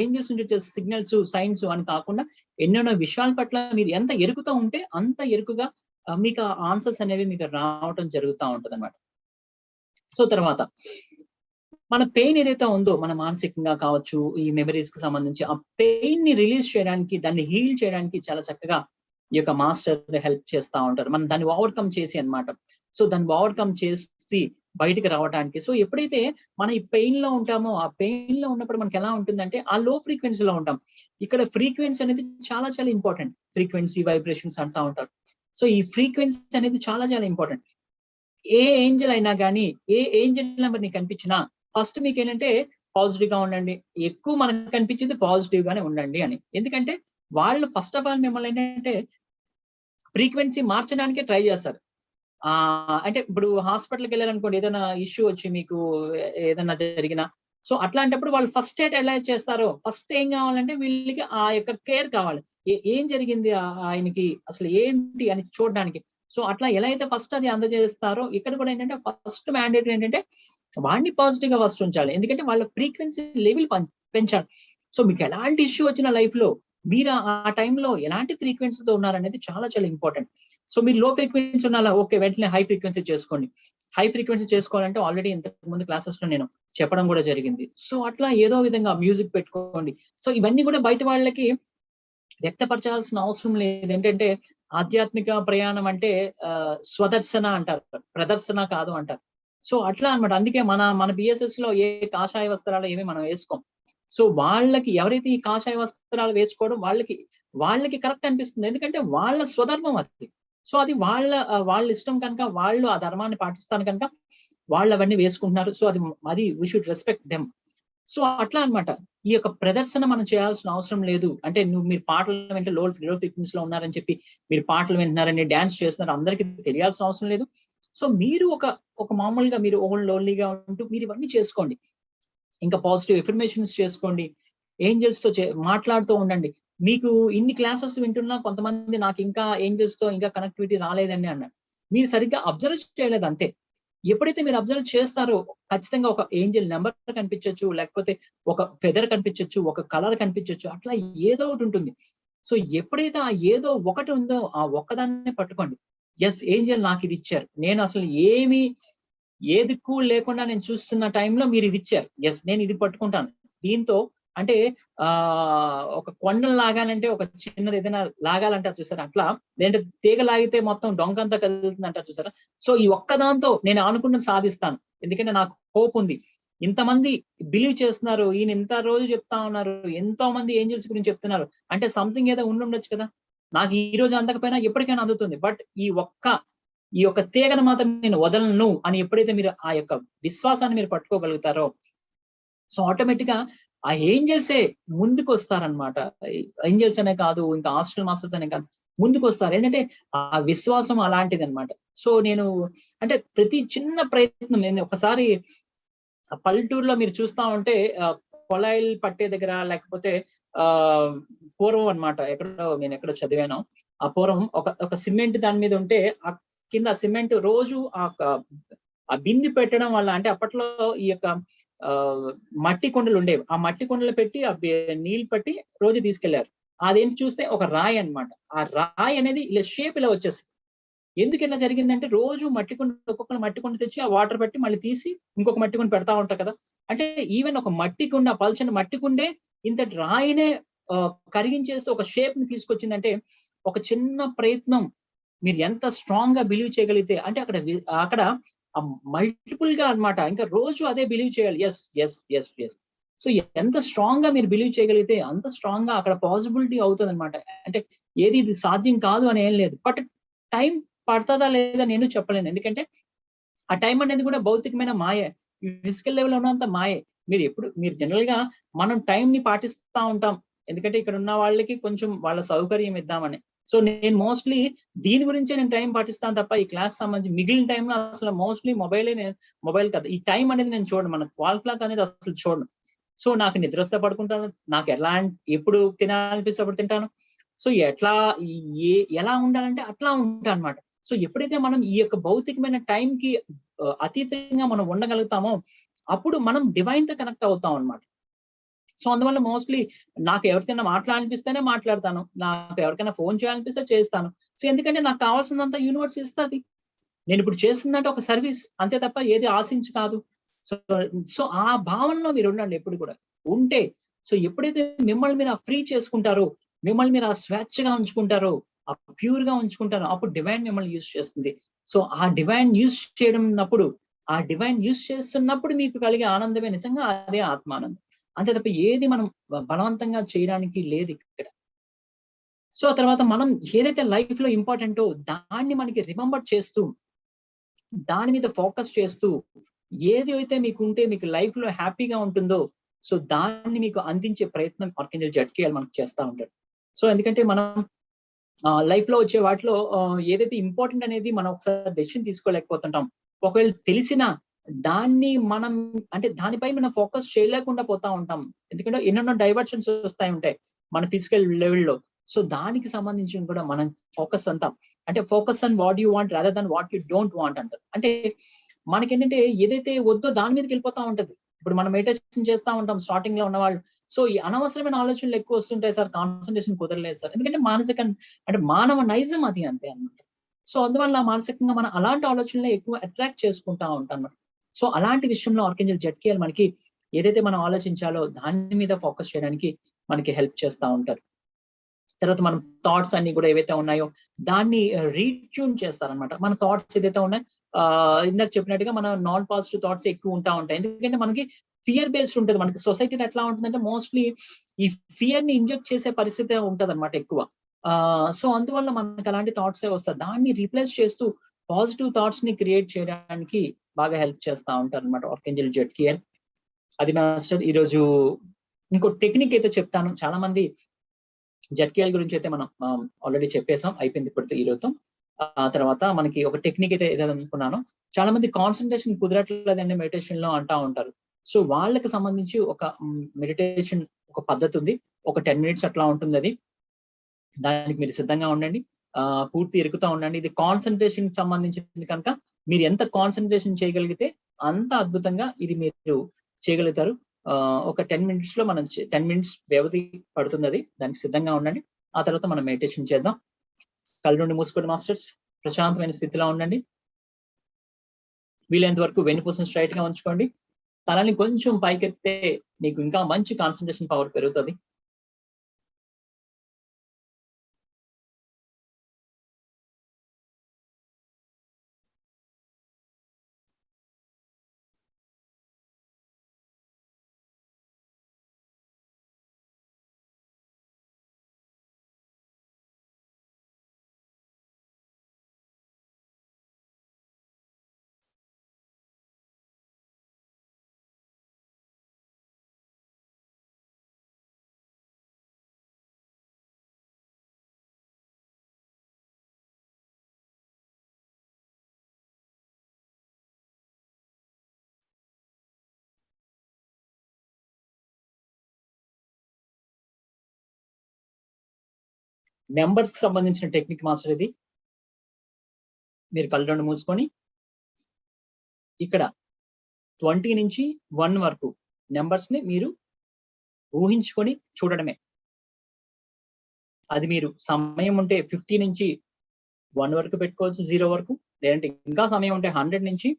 ఏంజల్స్ నుంచి వచ్చే సిగ్నల్స్, సైన్స్ అని కాకుండా ఎన్నెన్నో విషయాల పట్ల మీరు ఎంత ఎరుకుతూ ఉంటే అంత ఎరుకుగా మీకు ఆన్సర్స్ అనేవి మీకు రావటం జరుగుతూ ఉంటది అనమాట. సో తర్వాత మన పెయిన్ ఏదైతే ఉందో, మన మానసికంగా కావచ్చు, ఈ మెమరీస్ కి సంబంధించి ఆ పెయిన్ ని రిలీజ్ చేయడానికి, దాన్ని హీల్ చేయడానికి చాలా చక్కగా ఈ యొక్క మాస్టర్ హెల్ప్ చేస్తూ ఉంటారు. మనం దాన్ని ఓవర్కమ్ చేసి అన్నమాట. సో దాన్ని ఓవర్కమ్ చేసి బయటికి రావడానికి. సో ఎప్పుడైతే మనం ఈ పెయిన్ లో ఉంటామో, ఆ పెయిన్ లో ఉన్నప్పుడు మనకి ఎలా ఉంటుందంటే ఆ లో ఫ్రీక్వెన్సీలో ఉంటాం. ఇక్కడ ఫ్రీక్వెన్సీ అనేది చాలా చాలా ఇంపార్టెంట్. ఫ్రీక్వెన్సీ వైబ్రేషన్స్ అంటా ఉంటారు. సో ఈ ఫ్రీక్వెన్సీ అనేది చాలా చాలా ఇంపార్టెంట్. ఏ ఏంజల్ అయినా కానీ, ఏ ఏంజల్ నెంబర్ నీకు కనిపించినా ఫస్ట్ మీకు ఏంటంటే పాజిటివ్ గా ఉండండి. ఎక్కువ మనకు కనిపించింది పాజిటివ్ గానే ఉండండి అని. ఎందుకంటే వాళ్ళు ఫస్ట్ ఆఫ్ ఆల్ మిమ్మల్ని ఏంటంటే ఫ్రీక్వెన్సీ మార్చడానికే ట్రై చేస్తారు. అంటే ఇప్పుడు హాస్పిటల్కి వెళ్ళారనుకోండి, ఏదైనా ఇష్యూ వచ్చి మీకు ఏదైనా జరిగినా, సో అట్లాంటప్పుడు వాళ్ళు ఫస్ట్ ఎయిడ్ ఎలా చేస్తారో, ఫస్ట్ ఏం కావాలంటే వీళ్ళకి ఆ యొక్క కేర్ కావాలి. ఏం జరిగింది ఆయనకి, అసలు ఏంటి అని చూడడానికి. సో అట్లా ఎలా అయితే ఫస్ట్ అది అందజేస్తారో, ఇక్కడ కూడా ఏంటంటే ఫస్ట్ మ్యాండేట్ ఏంటంటే వాడిని పాజిటివ్ గా ఫస్ట్ ఉంచాలి. ఎందుకంటే వాళ్ళ ఫ్రీక్వెన్సీ లెవెల్ పెంచాలి. సో మీకు ఎలాంటి ఇష్యూ వచ్చిన లైఫ్ లో మీరు ఆ టైంలో ఎలాంటి ఫ్రీక్వెన్సీతో ఉన్నారనేది చాలా చాలా ఇంపార్టెంట్. సో మీరు లో ఫ్రీక్వెన్సీ ఉన్నారా, ఓకే, వెంటనే హై ఫ్రీక్వెన్సీ చేసుకోండి. హై ఫ్రీక్వెన్సీ చేసుకోవాలంటే ఆల్రెడీ ఇంతకు ముందు క్లాసెస్ లో నేను చెప్పడం కూడా జరిగింది. సో అట్లా ఏదో విధంగా మ్యూజిక్ పెట్టుకోండి. సో ఇవన్నీ కూడా బయట వాళ్ళకి వ్యక్తపరచాల్సిన అవసరం లేదు. ఏంటంటే ఆధ్యాత్మిక ప్రయాణం అంటే స్వదర్శన అంటారు, ప్రదర్శన కాదు అంటారు. సో అట్లా అన్నమాట. అందుకే మన బిఎస్ఎస్ లో ఏ కాషాయ వస్త్రాలు ఏమి మనం వేసుకోం. సో వాళ్ళకి ఎవరైతే ఈ కాషాయ వస్త్రాలు వేసుకోవడం వాళ్ళకి కరెక్ట్ అనిపిస్తుంది. ఎందుకంటే వాళ్ళ స్వధర్మం అది. సో అది వాళ్ళ ఇష్టం కనుక, వాళ్ళు ఆ ధర్మాన్ని పాటిస్తాను కనుక వాళ్ళు అవన్నీ వేసుకుంటున్నారు. సో అది we should respect them. So అట్లా అన్నమాట. ఈ యొక్క ప్రదర్శన మనం చేయాల్సిన అవసరం లేదు. అంటే మీరు పాటలు వింటే లో ఫ్రీక్వెన్సీ లో ఉన్నారని చెప్పి మీరు పాటలు వింటున్నారని, డాన్స్ చేస్తున్నారు అందరికీ తెలియాల్సిన అవసరం లేదు. సో మీరు ఒక మామూలుగా మీరు లోన్లీగా ఉంటూ మీరు ఇవన్నీ చేసుకోండి. ఇంకా పాజిటివ్ ఎఫర్మేషన్స్ చేసుకోండి. ఏంజల్స్ తో మాట్లాడుతూ ఉండండి. మీకు ఇన్ని క్లాసెస్ వింటున్నా కొంతమంది నాకు ఇంకా ఏంజల్స్ తో ఇంకా కనెక్టివిటీ రాలేదండి అన్నారు. మీరు సరిగ్గా అబ్జర్వ్ చేయలేదు అంతే. ఎప్పుడైతే మీరు అబ్జర్వ్ చేస్తారో ఖచ్చితంగా ఒక ఏంజల్ నెంబర్ కనిపించవచ్చు, లేకపోతే ఒక ఫెదర్ కనిపించవచ్చు, ఒక కలర్ కనిపించవచ్చు, అట్లా ఏదో ఒకటి ఉంటుంది. సో ఎప్పుడైతే ఆ ఏదో ఒకటి ఉందో ఆ ఒక్కదాన్ని పట్టుకోండి. ఎస్, ఏంజల్ నాకు ఇది ఇచ్చారు, నేను అసలు ఏ దిక్కు లేకుండా నేను చూస్తున్న టైంలో మీరు ఇది ఇచ్చారు, ఎస్ నేను ఇది పట్టుకుంటాను. దీంతో అంటే ఒక కొండలు లాగాలంటే ఒక చిన్నది ఏదైనా లాగాలంటారు చూసారా, అట్లా లేదంటే తీగ లాగితే మొత్తం డొంకంతా కదులుతుంది అంటారు చూసారా. సో ఈ ఒక్కదాంతో నేను అనుకున్నది సాధిస్తాను. ఎందుకంటే నాకు హోప్ ఉంది. ఇంతమంది బిలీవ్ చేస్తున్నారు, ఈయన ఇంత రోజు చెప్తా ఉన్నారు, ఎంతో మంది ఏంజల్స్ గురించి చెప్తున్నారు అంటే సంథింగ్ ఏదో ఉండొచ్చు కదా. నాకు ఈ రోజు అందకపోయినా ఎప్పటికైనా అందుతుంది. బట్ ఈ యొక్క తీగను మాత్రం నేను వదలను అని ఎప్పుడైతే మీరు ఆ యొక్క విశ్వాసాన్ని మీరు పట్టుకోగలుగుతారో, సో ఆటోమేటిక్ గా ఆ ఏంజల్సే ముందుకు వస్తారనమాట. ఏంజల్స్ అనే కాదు, ఇంకా హాస్టల్ మాస్టర్స్ అనే కాదు, ముందుకు వస్తారు. ఏంటంటే ఆ విశ్వాసం అలాంటిది అనమాట. సో నేను అంటే ప్రతి చిన్న ప్రయత్నం, నేను ఒకసారి పల్లెటూరులో మీరు చూస్తా ఉంటే కొలాయిలు పట్టే దగ్గర లేకపోతే ఆ పూర్వం అన్నమాట, నేను ఎక్కడో చదివాను. ఆ పూర్వం ఒక సిమెంట్ దాని మీద ఉంటే ఆ కింద సిమెంట్ రోజు ఆ బింది పెట్టడం వల్ల, అంటే అప్పట్లో ఈ యొక్క ఆ మట్టి కుండలు ఉండేవి. ఆ మట్టి కుండలు పెట్టి నీళ్లు పట్టి రోజు తీసుకెళ్లారు. అదేంటి చూస్తే ఒక రాయి అన్నమాట. ఆ రాయి అనేది ఇలా షేప్ ఇలా వచ్చేస్తుంది. ఎందుకు ఇలా జరిగిందంటే రోజు మట్టి కుండ, ఒక్కొక్కరు మట్టి కుండ తెచ్చి ఆ వాటర్ పెట్టి మళ్ళీ తీసి ఇంకొక మట్టి కుండ పెడతా ఉంటారు కదా. అంటే ఈవెన్ ఒక మట్టి కుండ, పల్చని మట్టి కుండే ఇంతటి రాయినే కరిగించేసి ఒక షేప్ ని తీసుకొచ్చిందంటే, ఒక చిన్న ప్రయత్నం మీరు ఎంత స్ట్రాంగ్ గా బిలీవ్ చేయగలిగితే, అంటే అక్కడ మల్టిపుల్ గా అన్నమాట. ఇంకా రోజు అదే బిలీవ్ చేయాలి. Yes yes yes yes. So ఎంత స్ట్రాంగ్ గా మీరు బిలీవ్ చేయగలిగితే అంత స్ట్రాంగ్ గా అక్కడ పాసిబిలిటీ అవుతుంది అనమాట. అంటే ఏది ఇది సాధ్యం కాదు అని ఏం లేదు. బట్ టైం పడతదా లేదా నేను చెప్పలేను. ఎందుకంటే ఆ టైం అనేది కూడా భౌతికమైన మాయే. ఫిజికల్ లెవెల్ ఉన్నంత మాయే. మీరు జనరల్ గా మనం టైం ని పాటిస్తా ఉంటాం. ఎందుకంటే ఇక్కడ ఉన్న వాళ్ళకి కొంచెం వాళ్ళ సౌకర్యం ఇద్దామని. సో నేను మోస్ట్లీ దీని గురించే నేను టైం పాటిస్తాను తప్ప, ఈ క్లాస్ సంబంధించి మిగిలిన టైంలో అసలు మోస్ట్లీ మొబైల్ కాదు. ఈ టైం అనేది నేను చూడను. మన వాల్ క్లాక్ అనేది అసలు చూడను. సో నాకు నిద్ర వస్తే పడుకుంటాను. నాకు ఎప్పుడు తినాలనిపిస్తే అప్పుడు తింటాను. సో ఎలా ఉండాలంటే అట్లా ఉంటా అనమాట. సో ఎప్పుడైతే మనం ఈ యొక్క భౌతికమైన టైంకి అతీతంగా మనం ఉండగలుగుతామో, అప్పుడు మనం డివైన్ తో కనెక్ట్ అవుతాం అనమాట. సో అందువల్ల మోస్ట్లీ నాకు ఎవరికైనా మాట్లాడాలనిపిస్తేనే మాట్లాడతాను. నాకు ఎవరికైనా ఫోన్ చేయాలనిపిస్తే చేస్తాను. సో ఎందుకంటే నాకు కావాల్సినంత యూనివర్స్ ఇస్తది. నేను ఇప్పుడు చేస్తుందంటే ఒక సర్వీస్ అంతే తప్ప ఏది ఆశించి కాదు. సో సో ఆ భావనలో మీరు ఉండండి ఎప్పుడు కూడా. ఉంటే సో ఎప్పుడైతే మిమ్మల్ని మీరు ఫ్రీ చేసుకుంటారో, మిమ్మల్ని మీరు స్వేచ్ఛగా ఉంచుకుంటారో, ప్యూర్ గా ఉంచుకుంటారో, అప్పుడు డివైన్ మిమ్మల్ని యూజ్ చేస్తుంది. సో ఆ డివైన్ యూజ్ ఆ డివైన్ యూజ్ చేస్తున్నప్పుడు మీకు కలిగే ఆనందమే నిజంగా అదే ఆత్మానందం. అంతే తప్ప ఏది మనం బలవంతంగా చేయడానికి లేదు ఇక్కడ. సో ఆ తర్వాత మనం ఏదైతే లైఫ్ లో ఇంపార్టెంటో దాన్ని మనకి రిమెంబర్ చేస్తూ, దాని మీద ఫోకస్ చేస్తూ, ఏది అయితే మీకు లైఫ్ లో హ్యాపీగా ఉంటుందో, సో దాన్ని మీకు అందించే ప్రయత్నం ఆర్కేంజెల్ జడ్కియల్ మనకు చేస్తా ఉంటాడు. సో ఎందుకంటే మనం లైఫ్ లో వచ్చే వాటిలో ఏదైతే ఇంపార్టెంట్ అనేది మనం ఒకసారి డెసిషన్ తీసుకోలేకపోతుంటాం. ఒకవేళ తెలిసినా దాన్ని మనం, అంటే దానిపై మనం ఫోకస్ చేయలేకుండా పోతా ఉంటాం. ఎందుకంటే ఎన్నెన్నో డైవర్షన్స్ వస్తాయి ఉంటాయి మన ఫిజికల్ లెవెల్లో. సో దానికి సంబంధించి కూడా మనం ఫోకస్ అంతా, అంటే focus on what you want rather than what you don't want అంటారు. అంటే మనకేంటంటే ఏదైతే వద్దో దాని మీదకి వెళ్ళిపోతా ఉంటది. ఇప్పుడు మనం మెడిటేషన్ చేస్తా ఉంటాం స్టార్టింగ్ లో ఉన్న వాళ్ళు. సో ఈ అనవసరమైన ఆలోచనలు ఎక్కువ వస్తుంటాయి సార్, కాన్సన్ట్రేషన్ కుదరలేదు సార్. ఎందుకంటే అంటే మానవ నైజం అది అంతే అన్నమాట. సో అందువల్ల మానసికంగా మనం అలాంటి ఆలోచనలే ఎక్కువ అట్రాక్ట్ చేసుకుంటా ఉంటాం. సో అలాంటి విషయంలో ఆర్కేంజెల్ జడ్కియల్ మనకి ఏదైతే మనం ఆలోచించాలో దాని మీద ఫోకస్ చేయడానికి మనకి హెల్ప్ చేస్తా ఉంటారు. తర్వాత మనం థాట్స్ అన్ని కూడా ఏవైతే ఉన్నాయో దాన్ని రీట్యూన్ చేస్తారనమాట. మన థాట్స్ ఏదైతే ఉన్నాయో ఇందాక చెప్పినట్టుగా మన నాన్ పాజిటివ్ థాట్స్ ఎక్కువ ఉంటాయి. ఎందుకంటే మనకి ఫియర్ బేస్డ్ ఉంటుంది. మనకి సొసైటీలో ఎట్లా ఉంటుందంటే మోస్ట్లీ ఈ ఫియర్ ని ఇంజెక్ట్ చేసే పరిస్థితి ఉంటది అనమాట ఎక్కువ. సో అందువల్ల మనకి అలాంటి థాట్స్ వస్తాయి. దాన్ని రీప్లేస్ చేస్తూ పాజిటివ్ థాట్స్ ని క్రియేట్ చేయడానికి బాగా హెల్ప్ చేస్తా ఉంటారు అనమాట ఆర్కేంజెల్ జడ్కియల్. అది మాస్టర్ ఈరోజు ఇంకో టెక్నిక్ అయితే చెప్తాను. చాలా మంది జడ్కియల్ గురించి అయితే మనం ఆల్రెడీ చెప్పేసాం, అయిపోయింది ఇప్పుడు ఈరోజు. ఆ తర్వాత మనకి ఒక టెక్నిక్ అయితే ఏదైతే అనుకున్నాను, చాలా మంది కాన్సన్ట్రేషన్ కుదరట్లేదండి మెడిటేషన్ లో అంటా ఉంటారు. సో వాళ్ళకి సంబంధించి ఒక మెడిటేషన్ ఒక పద్ధతి ఉంది. ఒక 10 minutes అట్లా ఉంటుంది అది. దానికి మీరు సిద్ధంగా ఉండండి. పూర్తి ఎరుకుతా ఉండండి. ఇది కాన్సన్ట్రేషన్ సంబంధించింది కనుక మీరు ఎంత కాన్సన్ట్రేషన్ చేయగలిగితే అంత అద్భుతంగా ఇది మీరు చేయగలుగుతారు. ఒక 10 minutes లో మనం 10 minutes వ్యవధి పడుతుంది అది. దానికి సిద్ధంగా ఉండండి. ఆ తర్వాత మనం మెడిటేషన్ చేద్దాం. కళ్ళు నుండి మూసుకోండి మాస్టర్స్. ప్రశాంతమైన స్థితిలో ఉండండి. వీలైనంత వరకు వెన్నుపూసను స్ట్రైట్ గా ఉంచుకోండి. తలని కొంచెం పైకెత్తే నీకు ఇంకా మంచి కాన్సన్ట్రేషన్ పవర్ పెరుగుతుంది. నెంబర్స్ కి సంబంధించిన టెక్నిక్ మాస్టర్ ఇది. మీరు కళ్ళు రెండు మూసుకొని ఇక్కడ 20 నుంచి 1 వరకు నెంబర్స్ ని మీరు ఊహించుకొని చూడడమే. అది మీరు సమయం ఉంటే 50 నుంచి 1 వరకు పెట్టుకోవచ్చు, 0 వరకు. లేదంటే ఇంకా సమయం ఉంటే 100 నుంచి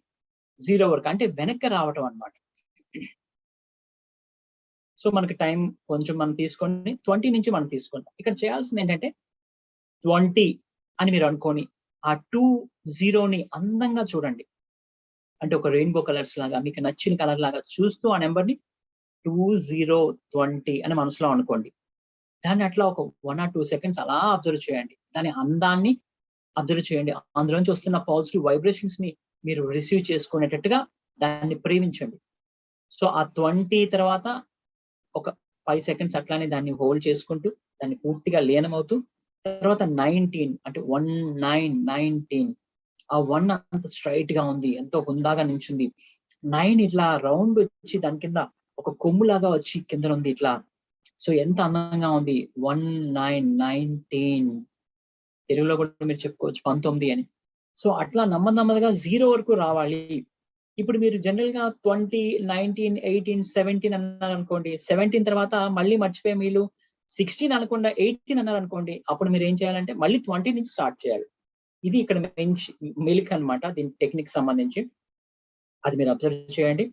0 వరకు, అంటే వెనక్కి రావటం అన్నమాట. సో మనకి టైం కొంచెం మనం తీసుకొని 20 నుంచి మనం తీసుకుంటాం. ఇక్కడ చేయాల్సింది ఏంటంటే 20 అని మీరు అనుకొని ఆ 20ని అందంగా చూడండి. అంటే ఒక రెయిన్బో కలర్స్ లాగా మీకు నచ్చిన కలర్ లాగా చూస్తూ ఆ నెంబర్ని 2020 అని మనసులో అనుకోండి. దాన్ని అట్లా ఒక 1 or 2 సెకండ్స్ అలా అబ్జర్వ్ చేయండి. దాని అందాన్ని అబ్జర్వ్ చేయండి. అందులోంచి వస్తున్న పాజిటివ్ వైబ్రేషన్స్ ని మీరు రిసీవ్ చేసుకునేటట్టుగా దాన్ని ప్రేమించండి. సో ఆ 20 తర్వాత ఒక 5 సెకండ్స్ అట్లానే దాన్ని హోల్డ్ చేసుకుంటూ దాన్ని పూర్తిగా లీనమవుతూ తర్వాత 19 అంటే 19 ఆ 1 అంత స్ట్రైట్ గా ఉంది, ఎంతో హుందాగా నించుంది. 9 ఇట్లా రౌండ్ వచ్చి దాని కింద ఒక కొమ్ములాగా వచ్చి కింద ఉంది ఇట్లా. సో ఎంత అందంగా ఉంది. 19 తెలుగులో కూడా మీరు చెప్పుకోవచ్చు 19 అని. సో అట్లా నెమ్మదిగా 0 వరకు రావాలి. ఇప్పుడు మీరు జనరల్ గా 20, 19, 18, 17 అన్నారు అనుకోండి. 17 తర్వాత మళ్ళీ మర్చిపోయి మీరు 16 అనకుండా 18 అన్నారు అనుకోండి. అప్పుడు మీరు ఏం చేయాలంటే మళ్ళీ 20 నుంచి స్టార్ట్ చేయాలి. ఇది ఇక్కడ మెలిక్ అన్నమాట దీని టెక్నిక్ సంబంధించి. అది మీరు అబ్జర్వ్ చేయండి.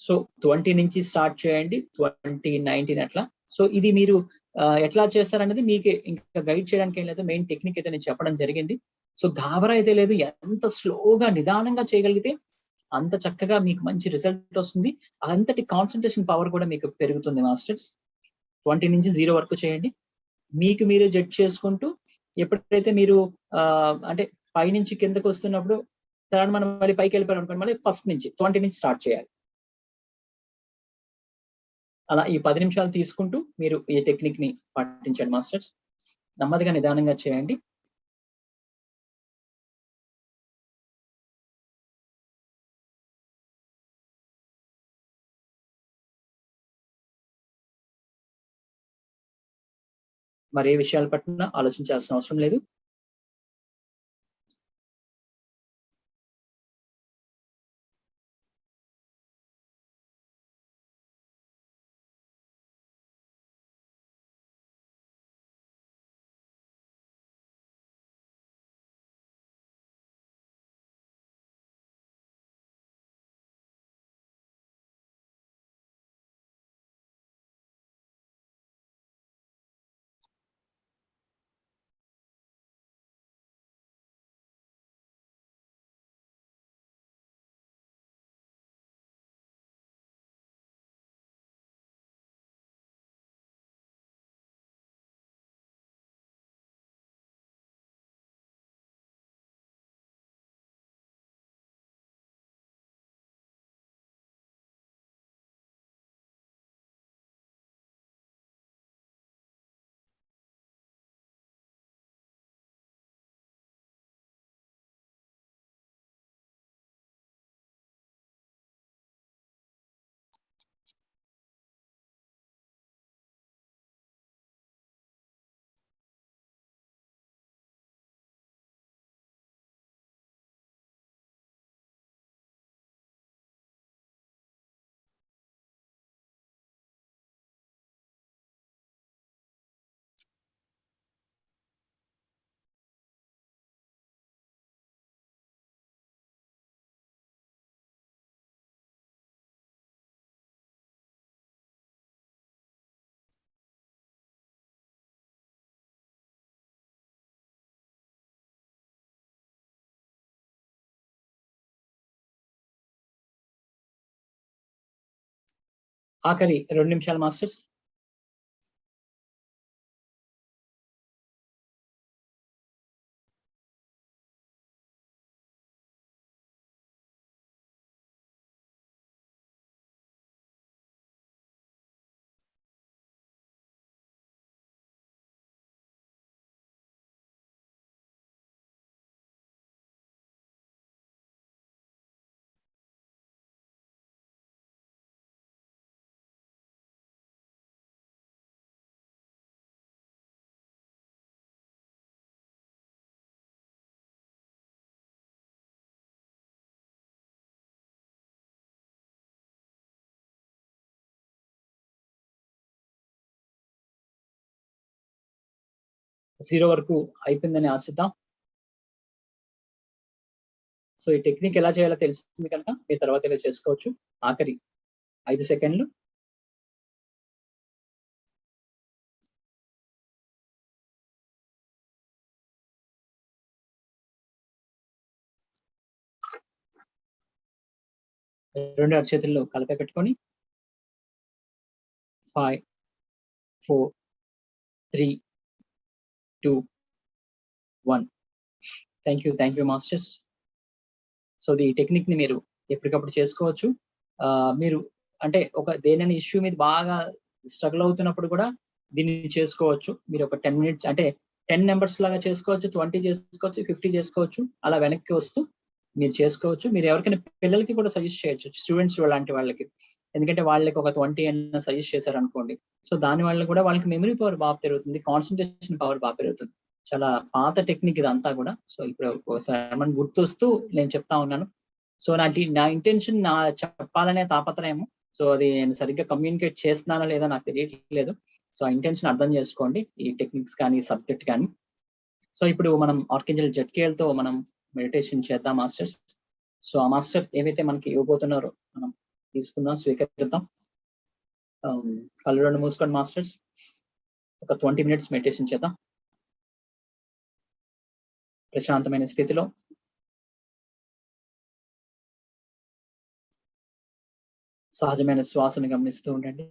సో 20 నుంచి స్టార్ట్ చేయండి, 20, 19 అట్లా. సో ఇది మీరు ఎట్లా చేస్తారనేది మీకు ఇంకా గైడ్ చేయడానికి ఏం లేదు. మెయిన్ టెక్నిక్ అయితే నేను చెప్పడం జరిగింది. సో గాబరా అయితే లేదు. ఎంత స్లోగా నిదానంగా చేయగలిగితే అంత చక్కగా మీకు మంచి రిజల్ట్ వస్తుంది. అంతటి కాన్సంట్రేషన్ పవర్ కూడా మీకు పెరుగుతుంది మాస్టర్స్. 20 నుంచి 0 వరకు చేయండి. మీకు మీరే జడ్జ్ చేసుకుంటూ ఎప్పుడైతే మీరు అంటే పై నుంచి కిందకు వస్తున్నప్పుడు తర్వాత మనం మళ్ళీ పైకి వెళ్ళిపోయాం అనుకోండి, మళ్ళీ ఫస్ట్ నుంచి 20 నుంచి స్టార్ట్ చేయాలి. అలా ఈ 10 నిమిషాలు తీసుకుంటూ మీరు ఈ టెక్నిక్ ని పాటించండి మాస్టర్స్. నెమ్మదిగా నిదానంగా చేయండి. మరి ఏ విషయాల పట్ల ఆలోచించాల్సిన అవసరం లేదు. ఆఖరి 2 నిమిషాలు మాస్టర్స్. 0 వరకు అయిపోయిందని ఆశిద్దాం. సో ఈ టెక్నిక్ ఎలా చేయాలో తెలిసింది కనుక మీరు తర్వాత ఇలా చేసుకోవచ్చు. ఆఖరి 5 సెకండ్లు. రెండు అరచేతుల్లో కలిపి పెట్టుకొని 5, 4, 3, 2, 1. Thank you masters. సో ఈ టెక్నిక్ ని మీరు ఎప్పటికప్పుడు చేసుకోవచ్చు. మీరు అంటే ఒక దేని ఇష్యూ మీద బాగా స్ట్రగుల్ అవుతున్నప్పుడు కూడా దీన్ని చేసుకోవచ్చు. మీరు ఒక 10 minutes అంటే 10 నెంబర్స్ లాగా చేసుకోవచ్చు, 20 చేసుకోవచ్చు, 50 చేసుకోవచ్చు. అలా వెనక్కి వస్తూ మీరు చేసుకోవచ్చు. మీరు ఎవరికైనా పిల్లలకి కూడా సజెస్ట్ చేయొచ్చు, స్టూడెంట్స్ లాంటి వాళ్ళకి. ఎందుకంటే వాళ్ళకి ఒక 20 అయినా సజెస్ట్ చేశారు అనుకోండి, సో దాని వల్ల కూడా వాళ్ళకి మెమరీ పవర్ బాగా పెరుగుతుంది, కాన్సన్ట్రేషన్ పవర్ బాగా పెరుగుతుంది. చాలా పాత టెక్నిక్ ఇదంతా కూడా. సో ఇప్పుడు ఒకసారి మనం గుర్తొస్తూ నేను చెప్తా ఉన్నాను. సో నా ఇంటెన్షన్ నా చెప్పాలనే తాపత్రయం. సో అది నేను సరిగ్గా కమ్యూనికేట్ చేస్తున్నానా లేదా నాకు తెలియట్లేదు. సో ఆ ఇంటెన్షన్ అర్థం చేసుకోండి, ఈ టెక్నిక్స్ కానీ సబ్జెక్ట్ కానీ. సో ఇప్పుడు మనం ఆర్కేంజల్ జట్కేఎల్ తో మనం మెడిటేషన్ చేద్దాం మాస్టర్స్. సో ఆ మాస్టర్ ఏవైతే మనకి ఇవ్వబోతున్నారో మనం తీసుకుందాం, స్వీకరిద్దాం. కళ్ళు రెండు మూసుకోండి మాస్టర్స్. ఒక 20 minutes మెడిటేషన్ చేద్దాం ప్రశాంతమైన స్థితిలో. సహజమైన శ్వాసను గమనిస్తూ ఉండండి.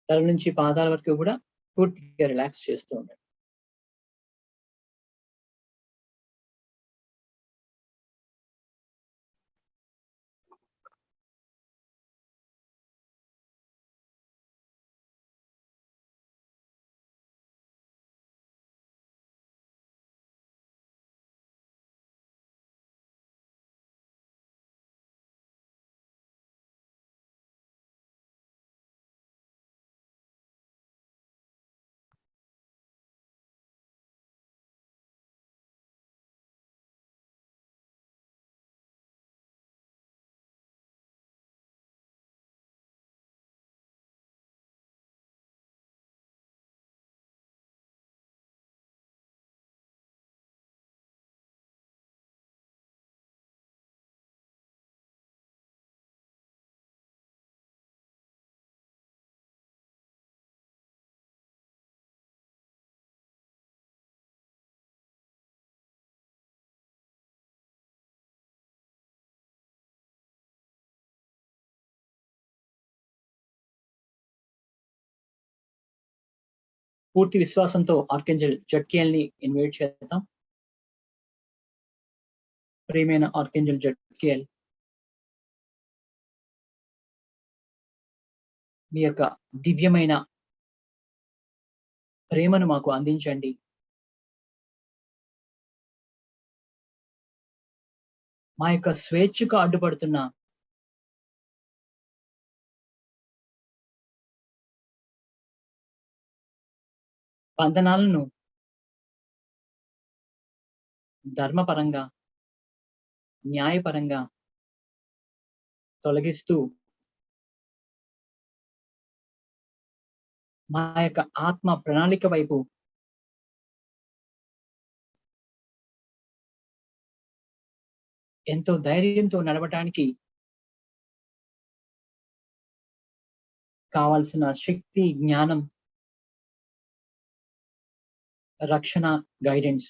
తల నుంచి పాదాల వరకు కూడా పూర్తిగా రిలాక్స్ చేస్తూ ఉండండి. పూర్తి విశ్వాసంతో ఆర్కేంజల్ జట్కేఎల్ ని ఇన్వైట్ చేద్దాం. ప్రియమైన ఆర్కేంజల్ జట్కేఎల్, మీ యొక్క దివ్యమైన ప్రేమను మాకు అందించండి. మా యొక్క స్వేచ్ఛకు అడ్డుపడుతున్న బంధనాలను ధర్మపరంగా, న్యాయపరంగా తొలగిస్తూ మా యొక్క ఆత్మ ప్రణాళిక వైపు ఎంతో ధైర్యంతో నడవటానికి కావాల్సిన శక్తి, జ్ఞానం, రక్షణ, గైడెన్స్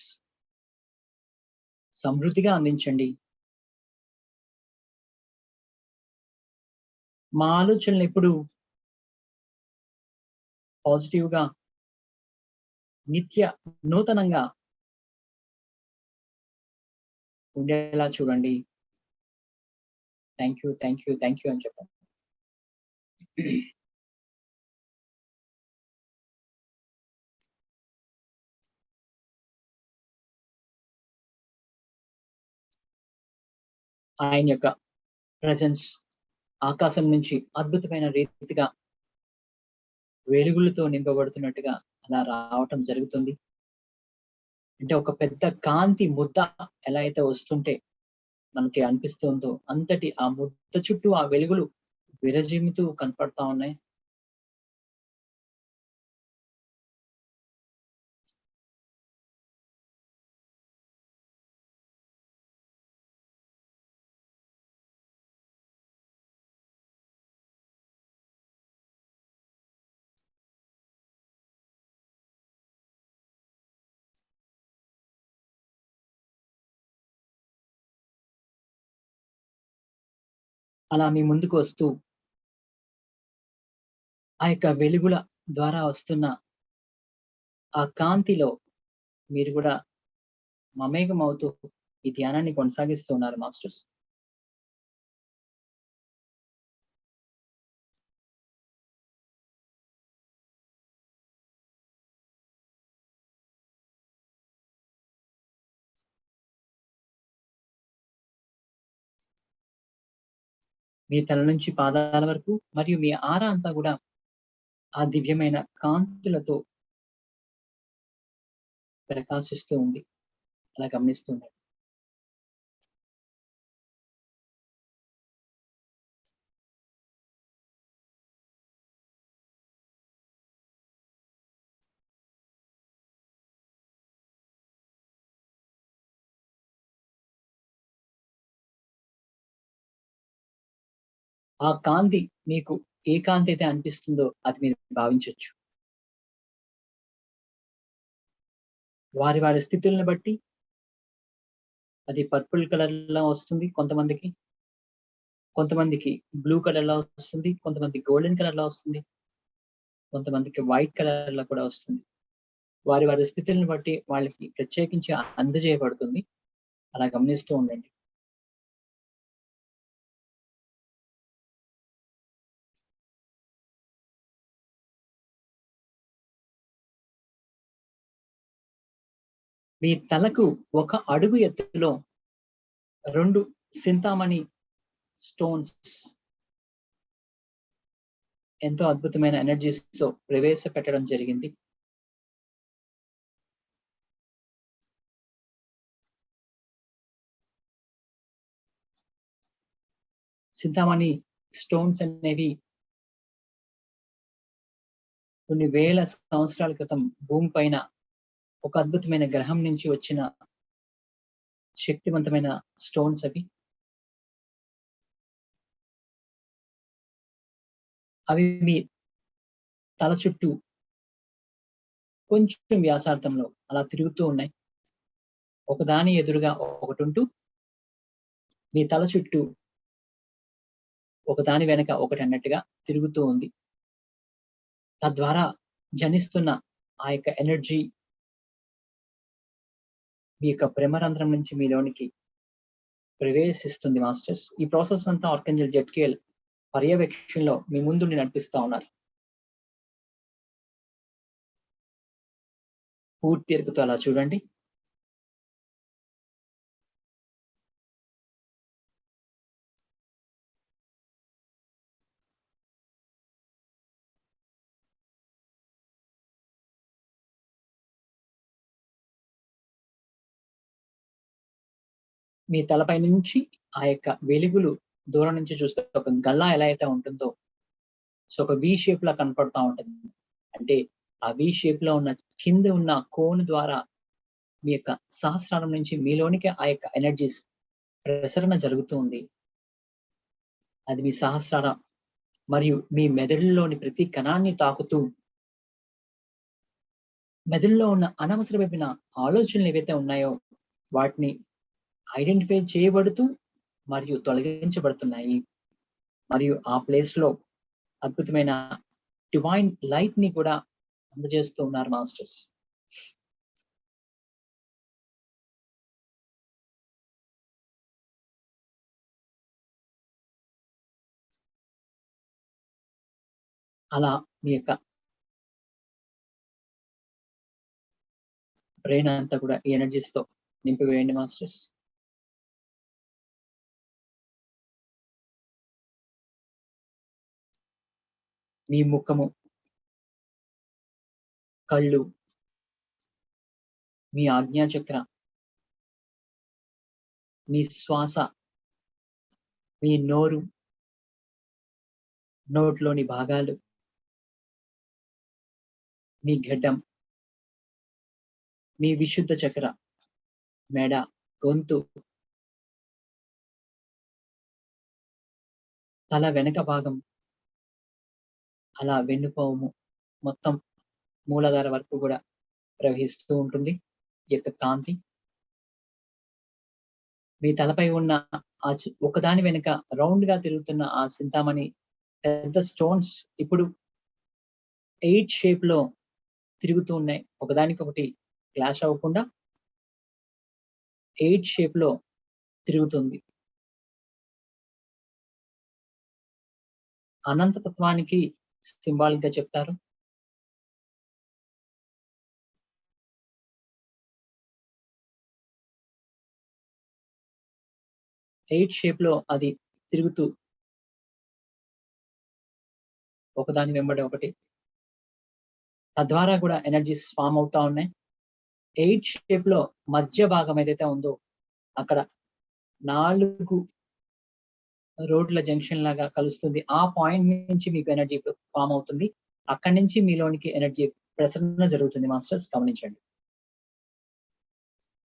సమృద్ధిగా అందించండి. మా ఆలోచనలు ఎప్పుడు పాజిటివ్ గా, నిత్య నూతనంగా ఉండేలా చూడండి. థ్యాంక్ యూ అని చెప్పండి. ఆయన యొక్క ప్రెజెన్స్ ఆకాశం నుంచి అద్భుతమైన రీతిగా వెలుగులతో నింపబడుతున్నట్టుగా అలా రావటం జరుగుతుంది. అంటే ఒక పెద్ద కాంతి ముద్ద ఎలా అయితే వస్తుంటే మనకి అనిపిస్తుందో అంతటి ఆ ముద్ద చుట్టూ ఆ వెలుగులు విరజిమ్ముతూ కనపడతా ఉన్నాయి. అలా మీ ముందుకు వస్తూ ఆ యొక్క వెలుగుల ద్వారా వస్తున్న ఆ కాంతిలో మీరు కూడా మమేకమవుతూ ఈ ధ్యానాన్ని కొనసాగిస్తూ ఉన్నారు మాస్టర్స్. మీ తల నుంచి పాదాల వరకు మరియు మీ ఆరా అంతా కూడా ఆ దివ్యమైన కాంతులతో ప్రకాశిస్తూ ఉంది. అలా గమనిస్తూ ఉండండి. ఆ కాంతి మీకు ఏ కాంతి అయితే అనిపిస్తుందో అది మీరు భావించవచ్చు. వారి వారి స్థితులను బట్టి అది పర్పుల్ కలర్ లో వస్తుంది కొంతమందికి, కొంతమందికి బ్లూ కలర్ లో వస్తుంది, కొంతమంది గోల్డెన్ కలర్ లో వస్తుంది, కొంతమందికి వైట్ కలర్ లో కూడా వస్తుంది. వారి వారి స్థితులను బట్టి వాళ్ళకి ప్రత్యేకించి అందజేయబడుతుంది. అలా గమనిస్తూ ఉండండి. మీ తలకు ఒక అడుగు ఎత్తులో 2 చింతామణి స్టోన్స్ ఎంతో అద్భుతమైన ఎనర్జీస్ తో ప్రవేశపెట్టడం జరిగింది. చింతామణి స్టోన్స్ అనేవి కొన్ని వేల సంవత్సరాల క్రితం భూమి పైన ఒక అద్భుతమైన గ్రహం నుంచి వచ్చిన శక్తివంతమైన స్టోన్స్ అవి. అవి మీ తల చుట్టూ కొంచెం వ్యాసార్థంలో అలా తిరుగుతూ ఉన్నాయి. ఒకదాని ఎదురుగా ఒకటి ఉంటూ మీ తల చుట్టూ ఒకదాని వెనక ఒకటి అన్నట్టుగా తిరుగుతూ ఉంది. తద్వారా జనిస్తున్న ఆ యొక్క ఎనర్జీ మీ యొక్క బ్రహ్మరంధ్రం నుంచి మీలోనికి ప్రవేశిస్తుంది మాస్టర్స్. ఈ ప్రాసెస్ అంతా ఆర్కేంజెల్ జెట్కియల్ పర్యవేక్షణలో మీ ముందు నడిపిస్తా ఉన్నారు. పూర్తి ఎరుకుతో అలా చూడండి. మీ తలపై నుంచి ఆ యొక్క వెలుగులు దూరం నుంచి చూస్తే ఒక గల్లా ఎలా అయితే ఉంటుందో, సో ఒక వి షేప్ లా కనపడతా ఉంటుంది. అంటే ఆ వి షేప్ లో ఉన్న కింద ఉన్న కోన్ ద్వారా మీ యొక్క సహస్రారం నుంచి మీలోనికి ఆ యొక్క ఎనర్జీస్ ప్రసరణ జరుగుతూ ఉంది. అది మీ సహస్రారం మరియు మీ మెదడులోని ప్రతి కణాన్ని తాకుతూ మెదడులో ఉన్న అనవసరమైన ఆలోచనలు ఏవైతే ఉన్నాయో వాటిని ఐడెంటిఫై చేయబడుతూ మరియు తొలగించబడుతున్నాయి. మరియు ఆ ప్లేస్ లో అద్భుతమైన డివైన్ లైట్ ని కూడా అందజేస్తూ ఉన్నారు మాస్టర్స్. అలా మీ యొక్క బ్రెయిన్ అంతా కూడా ఈ ఎనర్జీస్ తో నింపివేయండి మాస్టర్స్. మీ ముఖము, కళ్ళు, మీ ఆజ్ఞాచక్ర, మీ శ్వాస, మీ నోరు, నోట్లోని భాగాలు, మీ గడ్డం, మీ విశుద్ధ చక్ర, మెడ, గొంతు, తల వెనక భాగం, అలా వెన్నుపాము మొత్తం మూలాధార వరకు కూడా ప్రవహిస్తూ ఉంటుంది ఈ యొక్క కాంతి. మీ తలపై ఉన్న ఒకదాని వెనుక రౌండ్ గా తిరుగుతున్న ఆ చింతామణి పెద్ద స్టోన్స్ ఇప్పుడు 8 షేప్ లో తిరుగుతూ ఉన్నాయి. ఒకదానికొకటి క్లాష్ అవ్వకుండా 8 షేప్ లో తిరుగుతుంది. అనంత తత్వానికి సింబాలిక్ గా చెప్తారు. ఎయిట్ షేప్ లో అది తిరుగుతూ ఒకదాని వెంబడి ఒకటి, తద్వారా కూడా ఎనర్జీస్ ఫామ్ అవుతా ఉన్నాయి. 8 షేప్ లో మధ్య భాగం ఏదైతే ఉందో అక్కడ 4 రోడ్ల జంక్షన్ లాగా కలుస్తుంది. ఆ పాయింట్ నుంచి మీకు ఎనర్జీ ఫామ్ అవుతుంది. అక్కడి నుంచి మీలోనికి ఎనర్జీ ప్రసరణ జరుగుతుంది మాస్టర్స్, గమనించండి.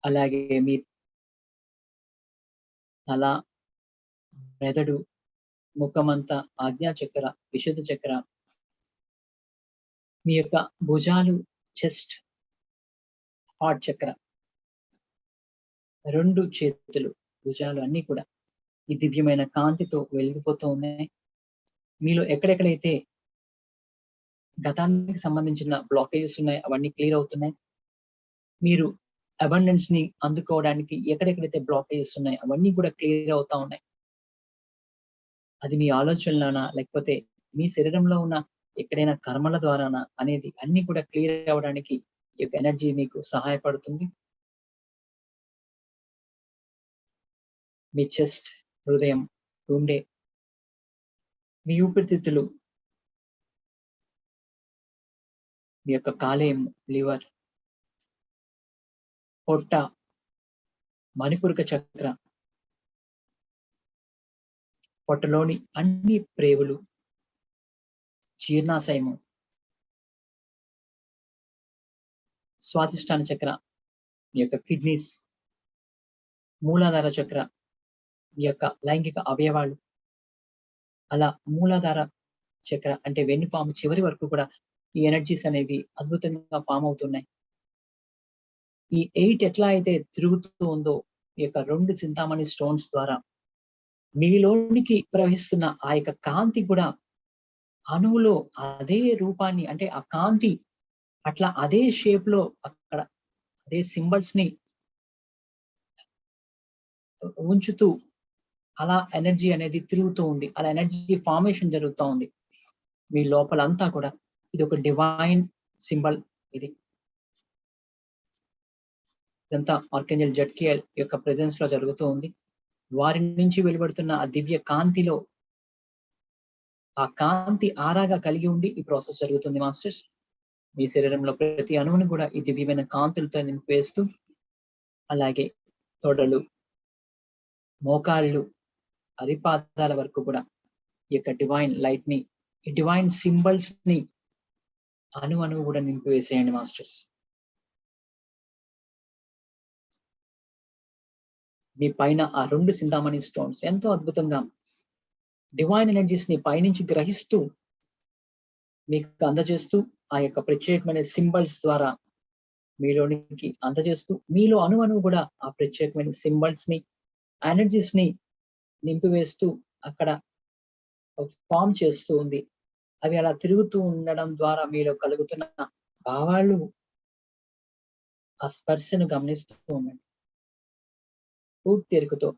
అలాగే మీ తల, మెదడు, ముఖమంతా ఆజ్ఞాచక్ర, విశుద్ధ చక్ర, మీ యొక్క భుజాలు, చెస్ట్, హార్ట్ చక్ర, 2 చేతులు, భుజాలు అన్ని కూడా ఈ దివ్యమైన కాంతితో వెలిగిపోతూ ఉన్నాయి. మీలో ఎక్కడెక్కడైతే గతానికి సంబంధించిన బ్లాకేజెస్ ఉన్నాయి అవన్నీ క్లియర్ అవుతున్నాయి. మీరు అబండెన్స్ ని అందుకోవడానికి ఎక్కడెక్కడైతే బ్లాకేజెస్ ఉన్నాయి అవన్నీ కూడా క్లియర్ అవుతా ఉన్నాయి. అది మీ ఆలోచనలోనా లేకపోతే మీ శరీరంలో ఉన్న ఎక్కడైనా కర్మల ద్వారానా అనేది అన్ని కూడా క్లియర్ అవ్వడానికి ఈ యొక్క ఎనర్జీ మీకు సహాయపడుతుంది. మీ చెస్ట్, హృదయం, గుండె, మీ ఊపిరితిత్తులు, మీ యొక్క కాలేయం, లివర్, పొట్ట, మణిపూరక చక్ర, పొట్టలోని అన్ని ప్రేవులు, జీర్ణాశయము, స్వాదిష్టాన చక్ర, మీ యొక్క కిడ్నీస్, మూలాధార చక్ర, మీ యొక్క లైంగిక అవయవాలు, అలా మూలాధార చక్ర అంటే వెన్నుపాము చివరి వరకు కూడా ఈ ఎనర్జీస్ అనేవి అద్భుతంగా ఫామ్ అవుతున్నాయి. ఈ 8 ఎట్లా అయితే తిరుగుతూ ఉందో ఈ యొక్క 2 చింతామణి స్టోన్స్ ద్వారా మీలోనికి ప్రవహిస్తున్న ఆ యొక్క కాంతి కూడా అణువులో అదే రూపాన్ని అంటే ఆ కాంతి అట్లా అదే షేప్ లో అక్కడ అదే సింబల్స్ ని ఉంచుతూ అలా ఎనర్జీ అనేది తిరుగుతూ ఉంది. అలా ఎనర్జీ ఫార్మేషన్ జరుగుతూ ఉంది మీ లోపలంతా కూడా. ఇది ఒక డివైన్ సింబల్. ఇది ఇదంతా ఆర్కేంజల్ జడ్కియల్ యొక్క ప్రెజెన్స్ లో జరుగుతూ ఉంది. వారి నుంచి వెలువడుతున్న ఆ దివ్య కాంతిలో ఆ కాంతి ఆరాగా కలిగి ఉండి ఈ ప్రాసెస్ జరుగుతుంది మాస్టర్స్. మీ శరీరంలో ప్రతి అణువును కూడా ఈ దివ్యమైన కాంతులతో నింపేస్తూ, అలాగే తొడలు, మోకాళ్ళు, అరిపాదాల వరకు కూడా ఈ యొక్క డివైన్ లైట్ ని, ఈ డివైన్ సింబల్స్ ని అణువు కూడా నింపివేసేయండి మాస్టర్స్. మీ పైన ఆ 2 చింతామణి స్టోన్స్ ఎంతో అద్భుతంగా డివైన్ ఎనర్జీస్ ని పైనుంచి గ్రహిస్తూ మీకు అందజేస్తూ ఆ యొక్క ప్రత్యేకమైన సింబల్స్ ద్వారా మీలోనికి అందజేస్తూ మీలో అణువు కూడా ఆ ప్రత్యేకమైన సింబల్స్ ని, ఎనర్జీస్ ని నింపివేస్తూ అక్కడ ఫామ్ చేస్తూ ఉంది. అవి అలా తిరుగుతూ ఉండడం ద్వారా మీలో కలుగుతున్న భావాలు, ఆ స్పర్శను గమనిస్తూ ఉండండి పూర్తి ఎరుకతో.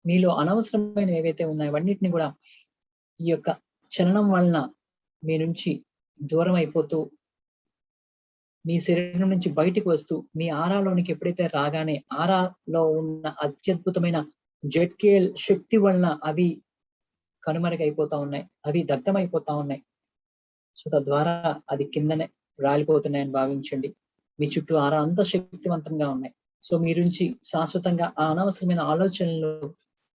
మీలో అనవసరమైన ఏవైతే ఉన్నాయో అవన్నిటిని కూడా ఈ యొక్క చలనం వలన మీ నుంచి దూరం అయిపోతూ మీ శరీరం నుంచి బయటికి వస్తూ మీ ఆరాలోనికి ఎప్పుడైతే రాగానే ఆరాలో ఉన్న అత్యద్భుతమైన జెట్కేల్ శక్తి వలన అవి కనుమరుగైపోతా ఉన్నాయి, అవి దగ్ధమైపోతా ఉన్నాయి. సో తద్వారా అది కిందనే రాలిపోతున్నాయని భావించండి. మీ చుట్టూ ఆరా అంత శక్తివంతంగా ఉన్నాయి. సో మీ నుంచి శాశ్వతంగా ఆ అనవసరమైన ఆలోచనలు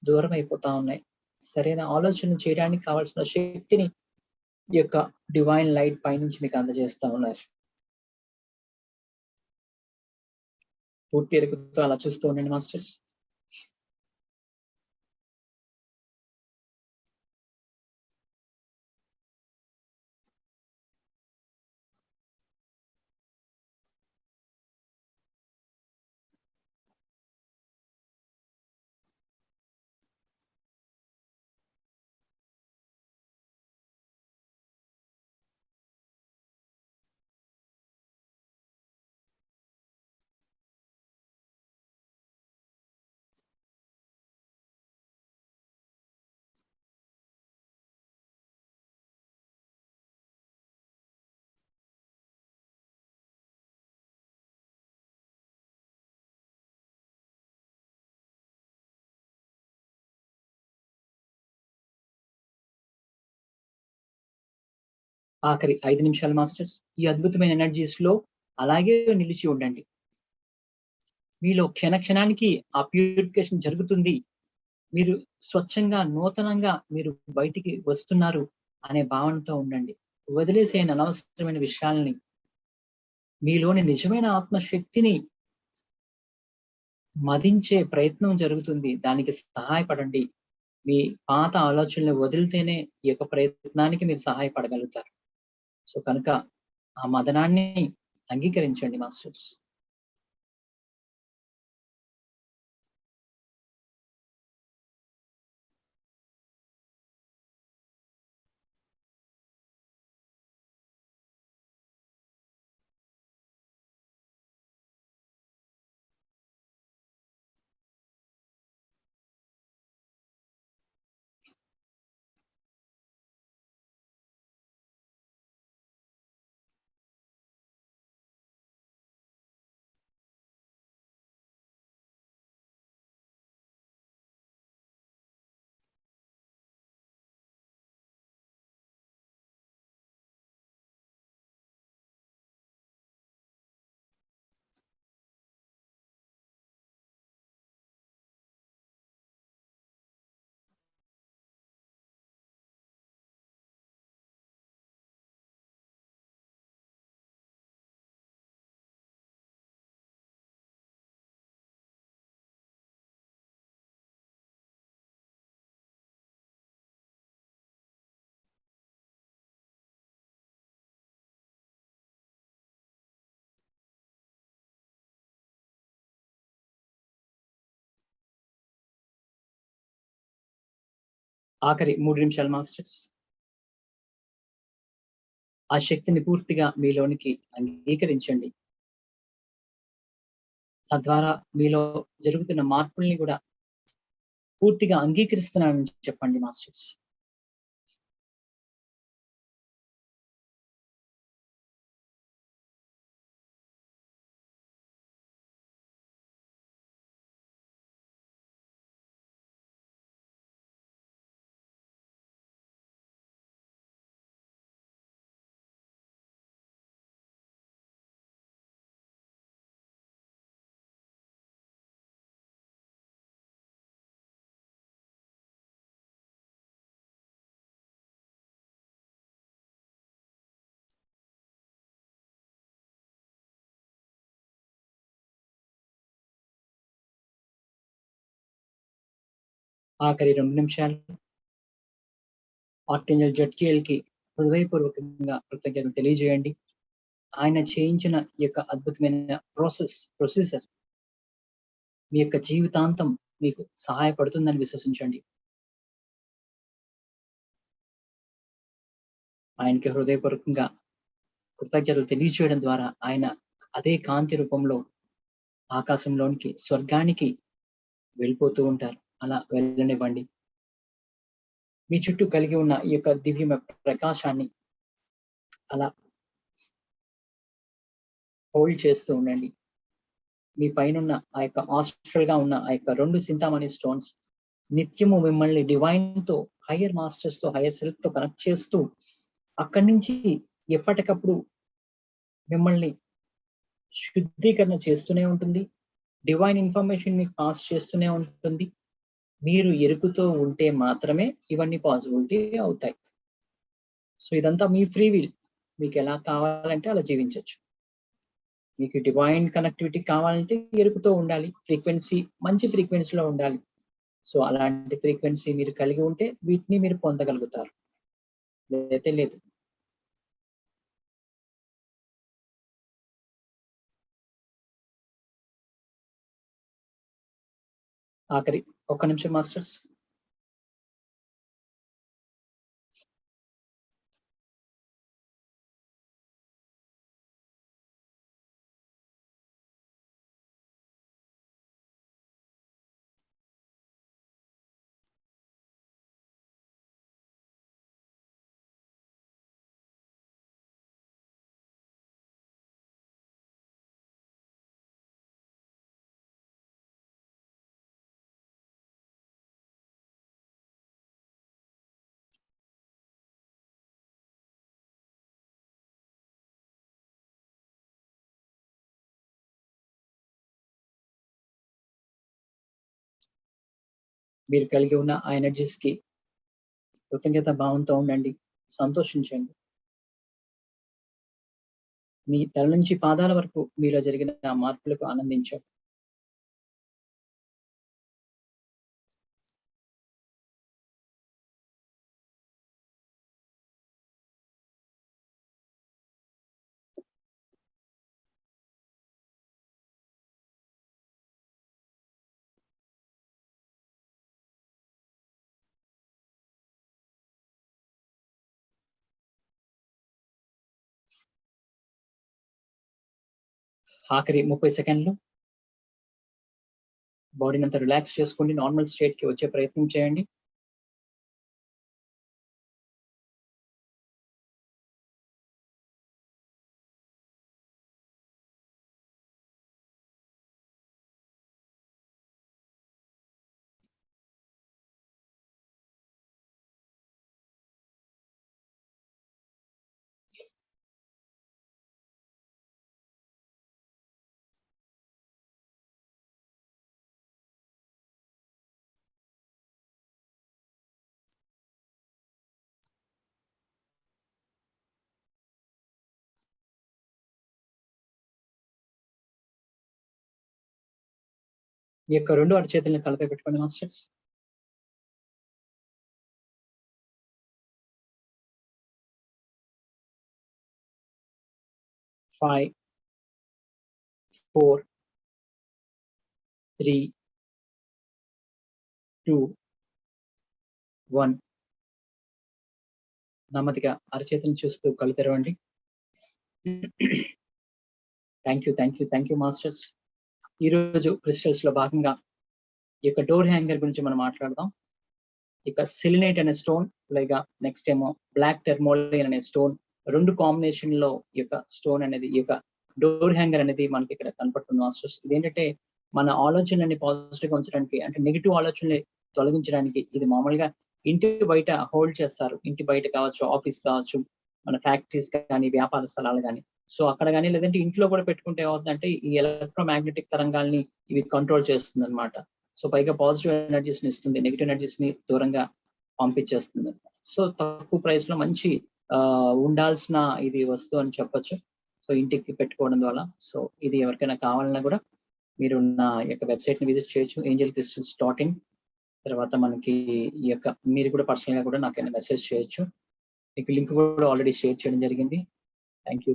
దూరం అయిపోతా ఉన్నాయి. సరైన ఆలోచనలు చేయడానికి కావాల్సిన శక్తిని ఈ యొక్క డివైన్ లైట్ పైనుంచి మీకు అందజేస్తా ఉన్నారు. పూర్తి ఎరుగుతో అలా చూస్తూ ఉండండి మాస్టర్స్. ఆఖరి 5 నిమిషాలు మాస్టర్స్. ఈ అద్భుతమైన ఎనర్జీస్ లో అలాగే నిలిచి ఉండండి. మీలో క్షణానికి ఆ ప్యూరిఫికేషన్ జరుగుతుంది. మీరు స్వచ్ఛంగా నూతనంగా మీరు బయటికి వస్తున్నారు అనే భావనతో ఉండండి. వదిలేసేయని అనవసరమైన విషయాల్ని, మీలోని నిజమైన ఆత్మశక్తిని మదించే ప్రయత్నం జరుగుతుంది. దానికి సహాయపడండి. మీ పాత ఆలోచనలు వదిలితేనే ఈ యొక్క ప్రయత్నానికి మీరు సహాయపడగలుగుతారు. సో కనుక ఆ మదనాన్ని అంగీకరించండి మాస్టర్స్. ఆఖరి 3 నిమిషాలు మాస్టర్స్. ఆ శక్తిని పూర్తిగా మీలోనికి అంగీకరించండి. తద్వారా మీలో జరుగుతున్న మార్పుల్ని కూడా పూర్తిగా అంగీకరిస్తున్నానని చెప్పండి మాస్టర్స్. ఆఖరి 2 నిమిషాలు ఆర్కేంజల్ జడ్కియల్ కి హృదయపూర్వకంగా కృతజ్ఞతలు తెలియజేయండి. ఆయన చేయించిన ఈ యొక్క అద్భుతమైన ప్రొసీజర్ మీ యొక్క జీవితాంతం మీకు సహాయపడుతుందని విశ్వసించండి. ఆయనకి హృదయపూర్వకంగా కృతజ్ఞతలు తెలియజేయడం ద్వారా ఆయన అదే కాంతి రూపంలో ఆకాశంలోనికి, స్వర్గానికి వెళ్ళిపోతూ ఉంటారు. అలా వెళ్ళనివ్వండి. మీ చుట్టూ కలిగి ఉన్న ఈ యొక్క దివ్య ప్రకాశాన్ని అలా హోల్డ్ చేస్తూ ఉండండి. మీ పైన ఆ యొక్క ఆస్ట్రల్ గా ఉన్న ఆ యొక్క 2 చింతామణి స్టోన్స్ నిత్యము మిమ్మల్ని డివైన్ తో, హయ్యర్ మాస్టర్స్ తో, హయ్యర్ సెల్ఫ్ తో కనెక్ట్ చేస్తూ అక్కడి నుంచి ఎప్పటికప్పుడు మిమ్మల్ని శుద్ధీకరణ చేస్తూనే ఉంటుంది. డివైన్ ఇన్ఫర్మేషన్ మీకు పాస్ చేస్తూనే ఉంటుంది. మీరు ఎరుకుతో ఉంటే మాత్రమే ఇవన్నీ పాసిబిలిటీ అవుతాయి. సో ఇదంతా మీ ఫ్రీ విల్. మీకు ఎలా కావాలంటే అలా జీవించవచ్చు. మీకు డివైన్ కనెక్టివిటీ కావాలంటే ఎరుకుతో ఉండాలి, ఫ్రీక్వెన్సీ మంచి ఫ్రీక్వెన్సీలో ఉండాలి. సో అలాంటి ఫ్రీక్వెన్సీ మీరు కలిగి ఉంటే వీటిని మీరు పొందగలుగుతారు, లేకపోతే లేదు. ఆఖరి ఒక్క నిమిషం మాస్టర్స్. మీరు కలిగి ఉన్న ఆ ఎనర్జీస్ కి కృతజ్ఞత భావంతో ఉండండి, సంతోషించండి. మీ తల నుంచి పాదాల వరకు మీలో జరిగిన ఆ మార్పులకు ఆనందించండి. ఆఖరి 30 సెకండ్లు బాడీని అంతా రిలాక్స్ చేసుకోండి. నార్మల్ స్టేట్ కి వచ్చే ప్రయత్నం చేయండి. ఈ యొక్క 2 అరచేతులను కలిపి పెట్టుకోండి మాస్టర్స్. ఫైవ్, 4, 3, 2, 1. నెమ్మదిగా అరచేతులను చూస్తూ కళ్ళు తెరవండి. Thank you masters. ఈ రోజు క్రిస్టల్స్ లో భాగంగా ఈ యొక్క డోర్ హ్యాంగర్ గురించి మనం మాట్లాడదాం. ఇక సెలినైట్ అనే స్టోన్, అలాగే నెక్స్ట్ ఏమో బ్లాక్ టెర్మోలైన్ అనే స్టోన్, 2 కాంబినేషన్ లో ఈ యొక్క స్టోన్ అనేది, ఈ యొక్క డోర్ హ్యాంగర్ అనేది మనకి ఇక్కడ కనపడుతుంది మాస్టర్స్. ఇదేంటంటే మన ఆలోచనని పాజిటివ్ గా ఉంచడానికి, అంటే నెగిటివ్ ఆలోచనని తొలగించడానికి. ఇది మామూలుగా ఇంటి బయట హోల్డ్ చేస్తారు. ఇంటి బయట కావచ్చు, ఆఫీస్ కావచ్చు, మన ఫ్యాక్టరీస్ కానీ, వ్యాపార స్థలాలు కానీ. సో అక్కడ కానీ, లేదంటే ఇంట్లో కూడా పెట్టుకుంటే ఏమవుతుందంటే ఈ ఎలక్ట్రోమాగ్నెటిక్ తరంగాల్ని ఇవి కంట్రోల్ చేస్తుంది అనమాట. సో పైగా పాజిటివ్ ఎనర్జీస్ ని ఇస్తుంది, నెగిటివ్ ఎనర్జీస్ ని దూరంగా పంపించేస్తుంది. సో తక్కువ ప్రైస్ లో మంచి ఉండాల్సిన ఇది వస్తువు అని చెప్పొచ్చు. సో ఇంటికి పెట్టుకోవడం ద్వారా. సో ఇది ఎవరికైనా కావాలన్నా కూడా మీరు నా యొక్క వెబ్సైట్ ని విజిట్ చేయొచ్చు, angelcrystals.in. తర్వాత మనకి ఈ యొక్క మీరు కూడా పర్సనల్ గా కూడా నాకైనా మెసేజ్ చేయొచ్చు. మీకు లింక్ కూడా ఆల్రెడీ షేర్ చేయడం జరిగింది. Thank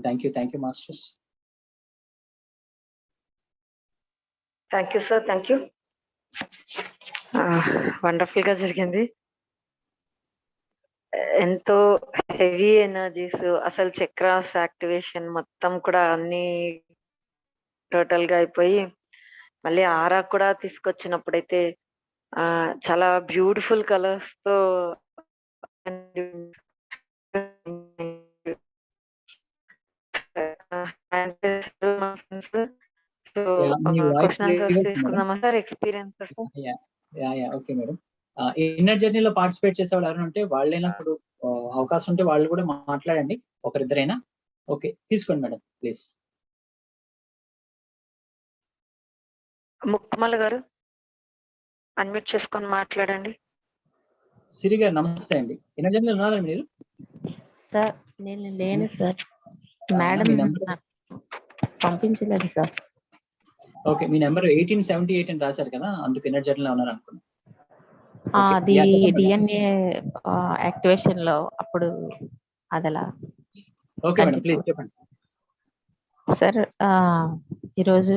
you masters. Thank you sir, thank you. Wonderful గా జరిగింది. ఎంతో హెవీ ఎనర్జీస్, అసలు చక్రాస్ యాక్టివేషన్ మొత్తం కూడా అన్ని టోటల్ గా అయిపోయి, మళ్ళీ ఆరా కూడా తీసుకొచ్చినప్పుడైతే చాలా బ్యూటిఫుల్ కలర్స్ తో క్వశ్చన్స్. సో మీ వాయిస్ క్వశ్చన్ ఆన్సర్స్ మేడం. తీసుకుందామా sir? Experiences. Okay madam. Inner జర్నీలో పార్టిసిపేట్ చేసే వాళ్ళు ఎవరైనా ఉంటే వాళ్ళైనప్పుడు అవకాశం ఉంటే వాళ్ళు కూడా మాట్లాడండి, ఒకరిద్దరైనా. ఓకే, తీసుకోండి మేడం ప్లీజ్. ముక్మల్ గారు అన్మ్యూట్ చేసుకొని మాట్లాడండి. సిరి గారు నమస్తే అండి. ఇన్నర్ జర్నీలో ఉన్నారా మీరు? సార్ నేను లేను సార్, మేడం మీ నెంబర్ నాకు పంపించలేదు సార్. ఓకే, మీ నెంబర్ 1878 అని రాశారు కదా, అందుకు ఇన్నర్ జర్నీలో ఉన్నారు అనుకున్నాను. అది డిఎన్ఏ యాక్టివేషన్ లో అప్పుడు అదలా. ఓకే మేడం ప్లీజ్ చెప్పండి. సార్ ఈరోజు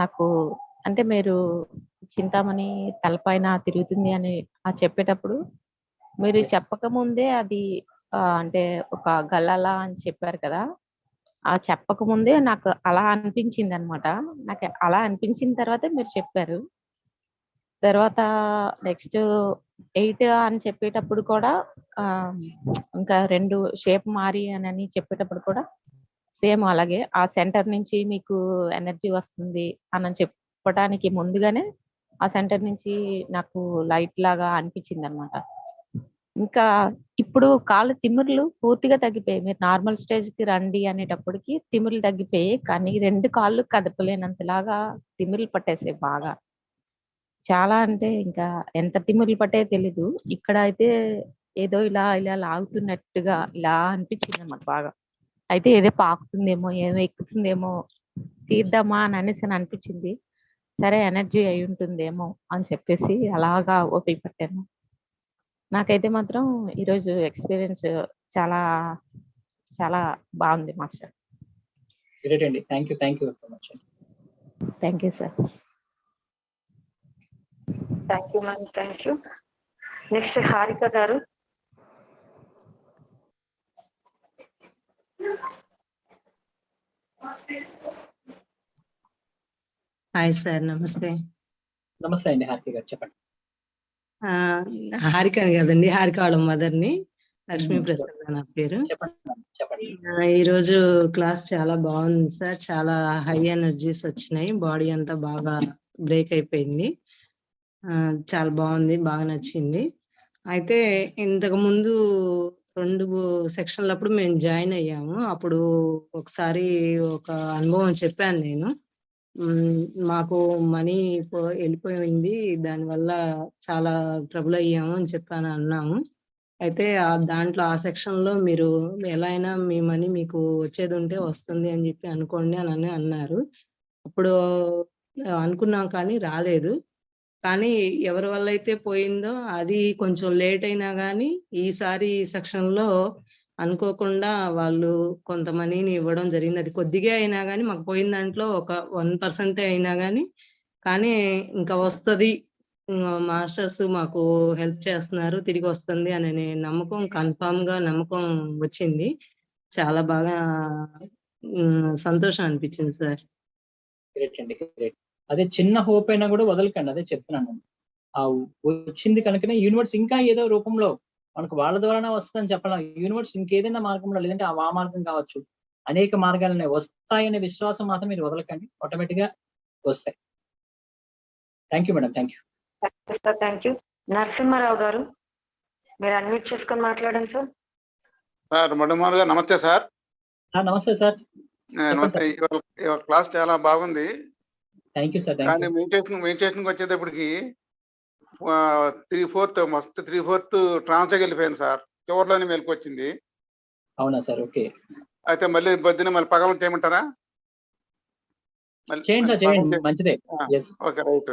నాకు అంటే మీరు చింతామణి తలపైన తిరుగుతుంది అని చెప్పేటప్పుడు మీరు Yes. చెప్పక ముందే అది అంటే ఒక గల్లలా అని చెప్పారు కదా, ఆ చెప్పక ముందే నాకు అలా అనిపించింది అనమాట. నాకు అలా అనిపించిన తర్వాత మీరు చెప్పారు. తర్వాత నెక్స్ట్ 8 అని చెప్పేటప్పుడు కూడా ఇంకా 2 షేప్ మారి అని చెప్పేటప్పుడు కూడా సేమ్ అలాగే ఆ సెంటర్ నుంచి మీకు ఎనర్జీ వస్తుంది అని చెప్పడానికి ముందుగానే ఆ సెంటర్ నుంచి నాకు లైట్ లాగా అనిపించింది అనమాట. ఇంకా ఇప్పుడు కాళ్ళు తిమ్మిర్లు పూర్తిగా తగ్గిపోయాయి. మీరు నార్మల్ స్టేజ్ కి రండి అనేటప్పటికి తిమ్మిర్లు తగ్గిపోయాయి, కానీ 2 కాళ్ళు కదపలేనంతలాగా తిమ్మిర్లు పట్టేసాయి బాగా. చాలా అంటే ఇంకా ఎంత తిమ్మిర్లు పట్టాయో తెలీదు. ఇక్కడ అయితే ఏదో ఇలా ఇలా లాగుతున్నట్టుగా ఇలా అనిపించింది అన్నమాట బాగా. అయితే ఏదో పాకుతుందేమో, ఏమో ఎక్కుతుందేమో, తీద్దామా అని అనేసి అనిపించింది. సరే ఎనర్జీ అయి ఉంటుందేమో అని చెప్పేసి అలాగా ఓపిక పట్టాను. నాకైతే మాత్రం ఈరోజు ఎక్స్పీరియన్స్ చాలా చాలా బాగుంది మాస్టర్. గ్రేట్ అండి, thank you so much. Thank you sir. Thank you ma'am, thank you. Next Harika గారు. హాయ్ సార్, నమస్తే. నమస్తే అండి హారిక గారు, చెప్పండి. హారిక కదండి, హారిక వాళ్ళ మదర్ని, లక్ష్మీ ప్రసాద్ నా పేరు. చెప్పండి. ఈరోజు క్లాస్ చాలా బాగుంది సార్. చాలా హై ఎనర్జీస్ వచ్చినాయి, బాడీ అంతా బాగా బ్రేక్ అయిపోయింది. చాలా బాగుంది, బాగా నచ్చింది. అయితే ఇంతకు ముందు 2 సెక్షన్లప్పుడు మేము జాయిన్ అయ్యాము. అప్పుడు ఒకసారి ఒక అనుభవం చెప్పాను నేను. మాకు మనీ వెళ్ళిపోయింది, దానివల్ల చాలా ట్రబుల్ అయ్యాము అని అన్నాము. అయితే దాంట్లో ఆ సెక్షన్ లో మీరు ఎలా అయినా మీ మనీ మీకు వచ్చేది ఉంటే వస్తుంది అని చెప్పి అనుకోండి అని అన్నారు. అప్పుడు అనుకున్నాం కానీ రాలేదు. కానీ ఎవరి వల్ల అయితే పోయిందో అది కొంచెం లేట్ అయినా కానీ ఈసారి ఈ సెక్షన్ లో అనుకోకుండా వాళ్ళు కొంత మనీని ఇవ్వడం జరిగింది. అది కొద్దిగా అయినా కానీ మాకు పోయిన దాంట్లో ఒక 1% అయినా కానీ ఇంకా వస్తుంది, మాస్టర్స్ మాకు హెల్ప్ చేస్తున్నారు, తిరిగి వస్తుంది అనే నమ్మకం, కన్ఫామ్ గా నమ్మకం వచ్చింది. చాలా బాగా సంతోషం అనిపించింది సార్. గ్రేట్ అండి, గ్రేట్. అదే చిన్న హోప్ అయినా కూడా వదలకండి, అదే చెప్తున్నాను. ఆ వచ్చింది కనుకనే యూనివర్స్ ఇంకా ఏదో రూపంలో మనకు వాళ్ళ ద్వారానే వస్తుందని చెప్పాలి. యూనివర్స్ ఇంకేదైనా మార్గంలో, లేదంటే ఆ మార్గం కావచ్చు, అనేక మార్గాలనే వస్తాయనే విశ్వాసం మాత్రం మీరు వదలకండి, ఆటోమేటిక్ గా వస్తాయి. Thank you madam, thank you. Thank you. Narasimha Rao గారు, మీరు అన్మ్యూట్ చేసుకొని మాట్లాడండి సార్. సార్ మడుమారు గారు నమస్తే సార్. నమస్తే సార్. నమస్తే. ఇవాళ క్లాస్ చాలా బాగుంది. Thank you sir. కానీ మెడిటేషన్ వచ్చేటప్పటికి 3/4 మస్తు 3/4 ట్రాన్స్కి వెళ్ళిపోయింది సార్. చివరిలోనే మెలకు వచ్చింది. అవునా సార్? ఓకే. అయితే మళ్ళీ బొద్దున మళ్ళీ పగలం చేయమంటారా? చేయండి సార్, చేయండి, మంచిదే. Okay, right.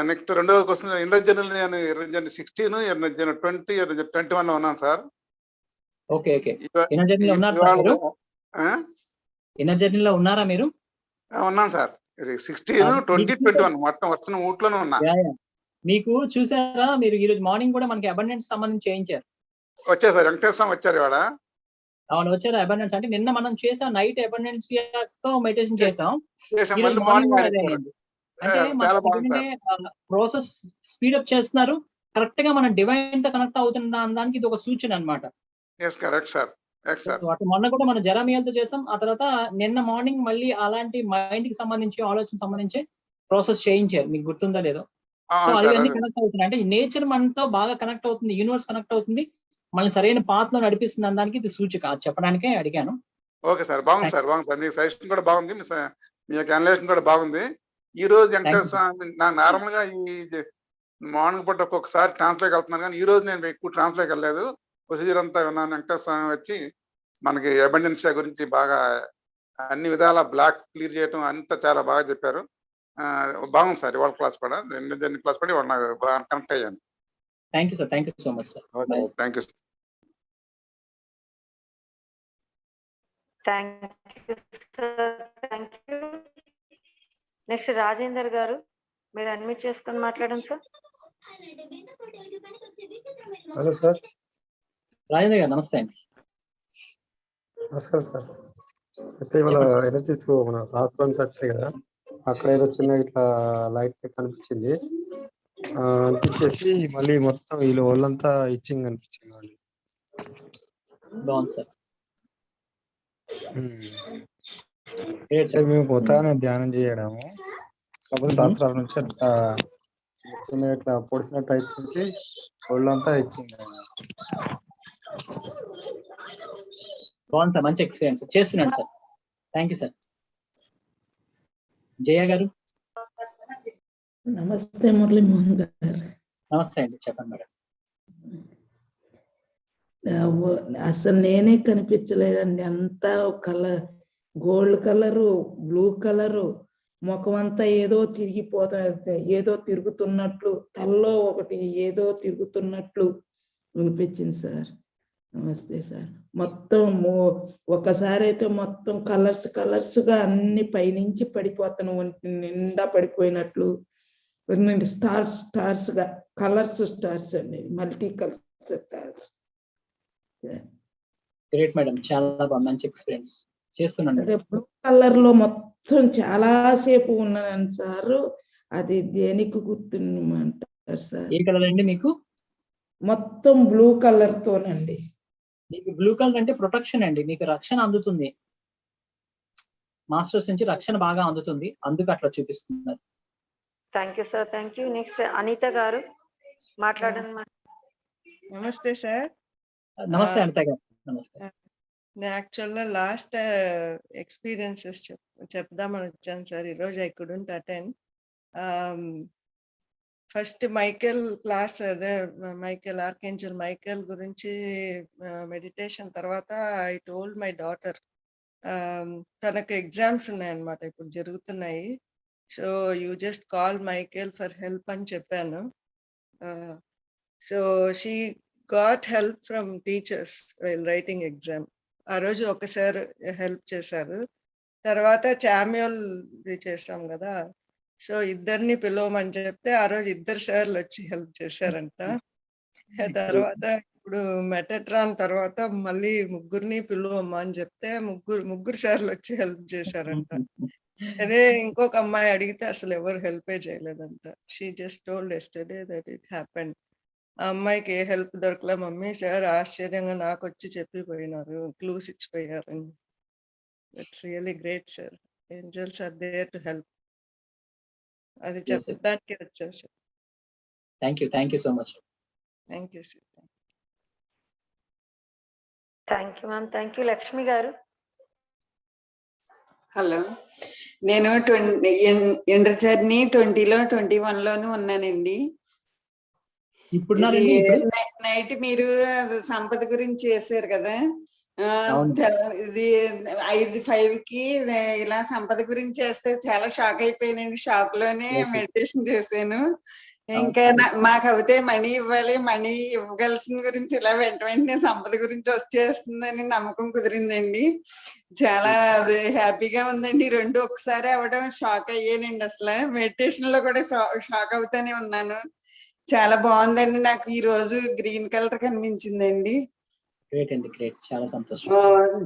నెక్స్ట్ రెండవ క్వశ్చన్, ఇన్నర్ జర్నల్ నేను inner journal 16, inner journal 20, inner journal 21 లో ఉన్నాను సార్. Okay okay. ఇన్నర్ జర్నీలో ఉన్నారు సార్ మీరు? ఇన్నర్ జర్నీలో ఉన్నారా మీరు? ఉన్నాను సార్. 16, 20, 21 మొత్తం వచ్చిన ఊట్లోనే ఉన్నా. మీకు చూసారా, మీరు ఈ రోజు మార్నింగ్ కూడా మనకి అబండెన్స్ సంబంధించి చేయించారు. వచ్చారు సార్, వెంకటేశ్వరం వచ్చారు ఇవాళ. అవును, వచ్చారు. అబండెన్స్ అంటే నిన్న మనం చేసాం, నైట్ అబండెన్స్ తో మెడిటేషన్ చేసాం. అంటే ప్రాసెస్ స్పీడప్ చేస్తున్నారు, కరెక్ట్ గా మనం డివైన్ తో కనెక్ట్ అవుతున్న దానికి ఇది ఒక సూచన అన్నమాట. Correct sir. Yes sir. మొన్న కూడా మనం జెరమియాతో చేసాం. ఆ తర్వాత నిన్న మార్నింగ్ మళ్ళీ అలాంటి మైండ్ కి సంబంధించి ఆలోచన సంబంధించి ప్రాసెస్ చేయించారు. మీకు గుర్తుందో లేదో. సో అవును అవి సార్. అన్ని అదే కనెక్ట్ అవుతున్నాయి. అంటే నేచర్ మనతో బాగా కనెక్ట్ అవుతుంది, యూనివర్స్ కనెక్ట్ అవుతుంది, మనల్ని సరైన పాత్ లో నడిపిస్తుంది అనడానికి ఇది సూచిక. అది చెప్పడానికే అడిగాను. Okay sir. బాగుంది సార్, బాగుంది సార్. మీ సజెషన్ కూడా బాగుంది, మీ యొక్క అనలైజేషన్ కూడా బాగుంది. ఈ రోజు వెంకటేశ్వర స్వామి నాకు నార్మల్ గా ఈ మార్నింగ్ పూట ఒక్కొక్కసారి ట్రాన్స్లోకి వెళ్తున్నాను, కానీ ఈ రోజు నేను ఎక్కువ ట్రాన్స్లోకి వెళ్ళలేదు. ప్రొసీజర్ అంతా విన్నాను. వెంకటేశ్వర స్వామి వచ్చి మనకి అబండెన్షియా గురించి బాగా అన్ని విధాల బ్లాక్ క్లియర్ చేయడం అంతా చాలా బాగా చెప్పారు. బాగుంది సార్. ఇవాళ క్లాస్ కూడా ఎన్ని క్లాస్ కూడా ఇవాళ నాకు బాగా కనెక్ట్ అయ్యాను. Thank you sir. Thank you so much sir. Thank you. Thank you. Next Rajender గారు, మీరు అడ్మిట్ చేసుకొని మాట్లాడండి సార్. Hello sir. రాజేంద్ర గారు నమస్తే అండి. నమస్కారం సార్. అయితే ఇవాళ ఎనర్జీస్ మన శాస్త్రం నుంచి వచ్చాయి కదా, అక్కడ ఏదో చిన్న ఇట్లా లైట్ కనిపించింది. అనిపించేసి మళ్ళీ మొత్తం వీళ్ళు వాళ్ళంతా ఇచ్చింగ్ అనిపించింది వాళ్ళు. బాగుంది సార్. మేము పోతానే ధ్యానం చేయడము, కాకపోతే శాస్త్రాల నుంచి అట్లా చిన్న ఇట్లా పొడిచినట్టు ఇచ్చింది, ఒళ్ళంతా ఇచ్చింది. బాగుంది సార్. మంచి ఎక్స్పీరియన్స్ చేస్తున్నాను sir. Thank you sir. Jaya గారు నమస్తే మురళీమోహన్ గారు. నమస్తే అండి, చెప్పండి మేడం. అసలు నేనే కనిపించలేదండి. అంతా colour, gold colour, blue colour, ముఖం అంతా ఏదో తిరిగిపోతా, ఏదో తిరుగుతున్నట్లు, తల్లో ఒకటి ఏదో తిరుగుతున్నట్లు వినిపించింది సార్. నమస్తే సార్. మొత్తం ఒకసారి అయితే మొత్తం కలర్స్ గా అన్ని పైనుంచి పడిపోతాను, ఒంటి నిండా పడిపోయినట్లు, స్టార్స్ గా స్టార్స్ అండి, multi colours stars. Great madam, చాలా బాగా మంచి ఎక్స్పీరియన్స్ చేస్తున్నాను. బ్లూ కలర్ లో మొత్తం చాలా సేపు ఉన్నాను సార్. అది దేనికి గుర్తుమంటారు సార్? ఏ కలర్ అండి మీకు? మొత్తం బ్లూ కలర్ తోనండి. మీకు బ్లూ కలర్ అంటే ప్రొటెక్షన్ అండి, మీకు రక్షణ అందుతుంది, మాస్టర్స్ నుంచి రక్షణ బాగా అందుతుంది, అందుకు అట్లా చూపిస్తున్నారు. Thank you sir. Thank you. Next Anitha గారు మాట్లాడండి. నమస్తే సార్. నమస్తే అనిత గారు. నమస్తే. నేను యాక్చువల్గా లాస్ట్ ఎక్స్పీరియన్సెస్ చెప్దామని వచ్చాను సార్. ఈరోజు I couldn't attend. First Michael class, అదే మైకేల్, ఆర్కేంజల్ మైకేల్ గురించి మెడిటేషన్ తర్వాత ఐ టోల్డ్ మై డాటర్, తనకు ఎగ్జామ్స్ ఉన్నాయన్నమాట, ఇప్పుడు జరుగుతున్నాయి. So you just call Michael for help అని చెప్పాను. So she got help from teachers while writing exam. ఆ రోజు ఒకసారి హెల్ప్ చేశారు. తర్వాత చామ్యూల్ చేసాం కదా, సో ఇద్దరిని పిలవమని చెప్తే ఆ రోజు ఇద్దరు సార్లు వచ్చి హెల్ప్ చేశారంట. తర్వాత ఇప్పుడు మెటట్రాన్ తర్వాత మళ్ళీ ముగ్గురిని పిలువమ్మా అని చెప్తే ముగ్గురు సార్లు వచ్చి హెల్ప్ చేశారంట. అదే ఇంకొక అమ్మాయి అడిగితే అసలు ఎవరు హెల్పే చేయలేదంట. She just told yesterday that it happened. ఆ అమ్మాయికి ఏ హెల్ప్ దొరకలే మమ్మీ, సార్ ఆశ్చర్యంగా నాకు వచ్చి చెప్పిపోయినారు, క్లూస్ ఇచ్చిపోయారని. It's really great sir. Angels are there to help. అది చెప్పడానికి వచ్చారు sir. Thank you so much. Thank you sir. Thank you ma'am. Thank you. Lakshmi గారు. హలో, నేను ఎండర్ జర్నీ 20లో 21లోనూ ఉన్నానండి. ఇప్పుడు నైట్ మీరు సంపద గురించి చేశారు కదా, ఇది 5:05కి ఇలా సంపద గురించి చేస్తే చాలా షాక్ అయిపోయానండి. షాక్ లోనే మెడిటేషన్ చేశాను. ఇంకా మాకు అవుతే మనీ ఇవ్వాలి, మనీ ఇవ్వగలసిన గురించి ఇలా వెంటనే సంపద గురించి వచ్చేస్తుందని నమ్మకం కుదిరిందండి. చాలా హ్యాపీగా ఉందండి. రెండు ఒకసారి అవ్వడం షాక్ అయ్యానండి. అసలు మెడిటేషన్ లో కూడా షాక్ అవుతానే ఉన్నాను. చాలా బాగుందండి. నాకు ఈ రోజు గ్రీన్ కలర్ కనిపించిందండి. గ్రేట్ అండి, గ్రేట్, చాలా సంతోషం.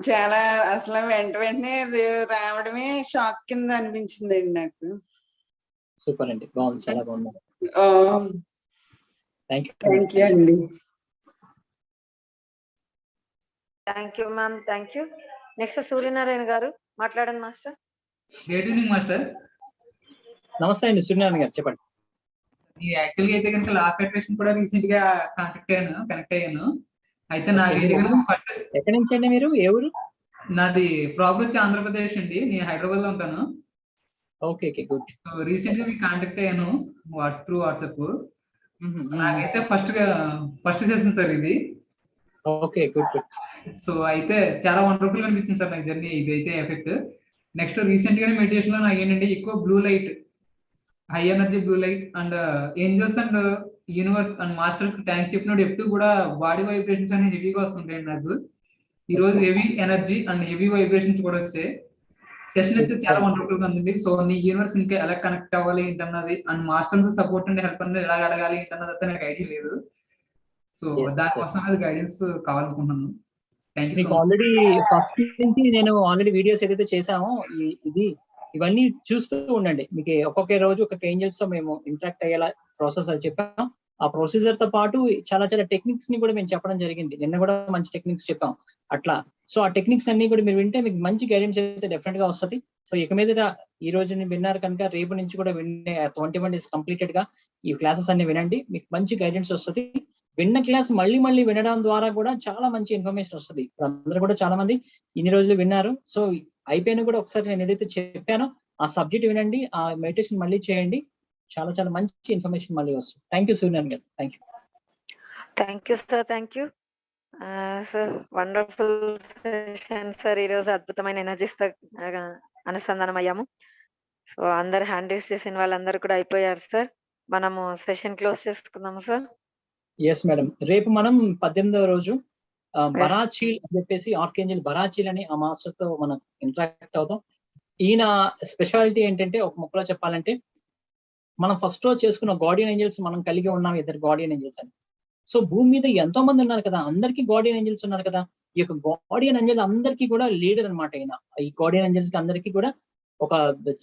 చాలా అసలు వెంటనే రావడమే షాక్ కింద అనిపించిందండి నాకు. సూపర్ అండి, బాగుంది, చాలా బాగుంది. థ్యాంక్ యూ అండి. Thank you ma'am, thank you. Next Suryanarayana గారు మాట్లాడండి మాస్టర్. Good evening master. నమస్తే అండి సూర్యనారాయణ గారు, చెప్పండి. యాక్చువల్గా అయితే కనుక లా ఫెడరేషన్ కూడా రీసెంట్ గా కనెక్ట్ అయ్యాను. అయితే నాకైతే కనుక ఫస్ట్ ఎక్కడి నుంచి అండి మీరు, ఏ ఊరు? నాది ప్రాపర్ వచ్చి ఆంధ్రప్రదేశ్ అండి, నేను హైదరాబాద్ లో ఉంటాను. Okay okay good. రీసెంట్ గా మీకు కాంటాక్ట్ అయ్యాను వాట్సాప్. నాకైతే ఫస్ట్ సెషన్ సార్ ఇది. Okay good good. సో అయితే చాలా వండర్ఫుల్ గా అనిపించింది సార్ నాకు జర్నీ ఇది అయితే ఎఫెక్ట్. నెక్స్ట్ రీసెంట్ గా మెడిటేషన్ లో నాకు ఏంటంటే ఎక్కువ blue light, high energy blue light and angels and universe and masters thanks చెప్పినప్పుడు ఎప్పుడు కూడా బాడీ వైబ్రేషన్స్ అనేవి హెవీగా వస్తుంటాయండి నాకు. ఈ రోజు heavy energy and heavy vibrations కూడా వచ్చాయి. సెషన్ అయితే చాలా వండర్ఫుల్ గా ఉంది. సో నీ యూనివర్స్ ఇంకా ఎలా కనెక్ట్ అవ్వాలి ఏంటన్నది and masters support and help అనేది ఎలా అడగాలి ఏంటన్నది అయితే నాకు ఐడియా లేదు. సో దానికోసం అది గైడెన్స్ కావాలనుకుంటున్నాను. మీకు ఆల్రెడీ ఫస్ట్ నుంచి నేను ఆల్రెడీ వీడియోస్ ఏదైతే చేసామో ఇవన్నీ చూస్తూ ఉండండి. మీకు ఒక్కొక్క రోజు ఒక్కొక్క ఏంజల్స్ తో మేము ఇంటరాక్ట్ అయ్యేలా ప్రాసెస్ అది చెప్పాం. ఆ ప్రొసీజర్ తో పాటు చాలా చాలా టెక్నిక్స్ ని కూడా మేము చెప్పడం జరిగింది. నిన్న కూడా మంచి టెక్నిక్స్ చెప్పాం అట్లా. సో ఆ టెక్నిక్స్ అన్ని కూడా మీరు వింటే మీకు మంచి గైడెన్స్ అయితే డెఫినెట్ గా వస్తుంది. సో ఇక మీద ఈ రోజు విన్నారు కనుక రేపు నుంచి కూడా 21 days కంప్లీటెడ్ గా ఈ క్లాసెస్ అన్ని వినండి, మీకు మంచి గైడెన్స్ వస్తుంది. విన్న క్లాస్ మళ్ళీ మళ్ళీ వినడం ద్వారా కూడా చాలా మంచి ఇన్ఫర్మేషన్ వస్తుంది. అందరూ కూడా చాలా మంది ఇన్ని రోజులు విన్నారు. సో అయిపోయినా కూడా ఒకసారి నేను ఏదైతే చెప్పానో ఆ సబ్జెక్ట్ వినండి, ఆ మెడిటేషన్ మళ్ళీ చేయండి, చాలా చాలా మంచి ఇన్ఫర్మేషన్ మళ్ళీ వస్తుంది. థ్యాంక్ యూ సూర్యనారాయణ గారు. Thank you. Thank you sir, thank you sir. Wonderful session sir. ఈరోజు అద్భుతమైన ఎనర్జీస్ తో అనుసంధానం అయ్యాము. సో అందరు హ్యాండ్ రేస్ చేసిన వాళ్ళందరూ కూడా అయిపోయారు సార్. మనము సెషన్ క్లోజ్ చేసుకుందాము సార్. ఎస్ మేడం, రేపు మనం 18వ రోజు బరాచీల్ అని చెప్పేసి ఆర్కేంజల్ బరాచీల్ అని ఆ మాస్టర్ తో మనం ఇంటరాక్ట్ అవుతాం. ఈయన స్పెషాలిటీ ఏంటంటే ఒక ముక్కలో చెప్పాలంటే మనం ఫస్ట్ రోజు చేసుకున్న గార్డియన్ ఏంజల్స్ మనం కలిగి ఉన్నాం, 2 గార్డియన్ ఏంజల్స్ అని. సో భూమి మీద ఎంతో మంది ఉన్నారు కదా, అందరికీ గార్డియన్ ఏంజల్స్ ఉన్నారు కదా. ఈ యొక్క గార్డియన్ ఏంజల్ అందరికీ కూడా లీడర్ అనమాట. ఈయన ఈ గార్డియన్ ఏంజల్స్ కి అందరికీ కూడా ఒక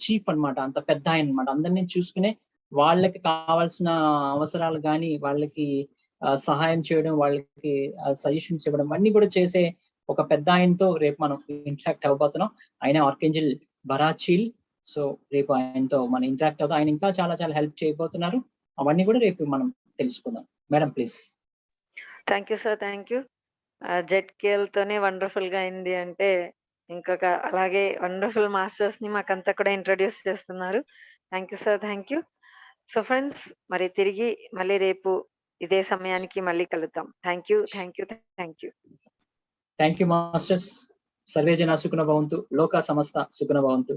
చీఫ్ అన్నమాట, అంత పెద్ద ఆయన అనమాట. అందరినీ చూసుకునే వాళ్ళకి కావాల్సిన అవసరాలు కానీ వాళ్ళకి సహాయం చేయడం, వాళ్ళకి సజెషన్స్ ఇవ్వడం అన్ని కూడా చేసే ఒక పెద్ద ఆయనతో రేపు మనం ఇంటరాక్ట్ అవ్వబోతున్నాం. ఆయన ఆర్కేంజల్ బరాచీల్. సో రేపు ఆయనతో మనం ఇంటరాక్ట్ అవుతాం. ఆయన ఇంకా చాలా చాలా హెల్ప్ చేయబోతున్నారు. అవన్నీ కూడా రేపు మనం తెలుసుకుందాం. Madam please. Thank you sir, thank you. ZKL తోనే వండర్ఫుల్ గా అయింది అంటే ఇంకొక అలాగే వండర్ఫుల్ మాస్టర్స్ ని మాకంతా కూడా ఇంట్రొడ్యూస్ చేస్తున్నారు. Thank you sir, thank you. So friends, మరి తిరిగి మళ్ళీ రేపు ఇదే సమయానికి మళ్ళీ కలుద్దాం. Thank you, thank you, thank you. Thank you masters. Survey జన సుఖినో భవంతు, లోకా సమస్త సుఖినో భవంతు.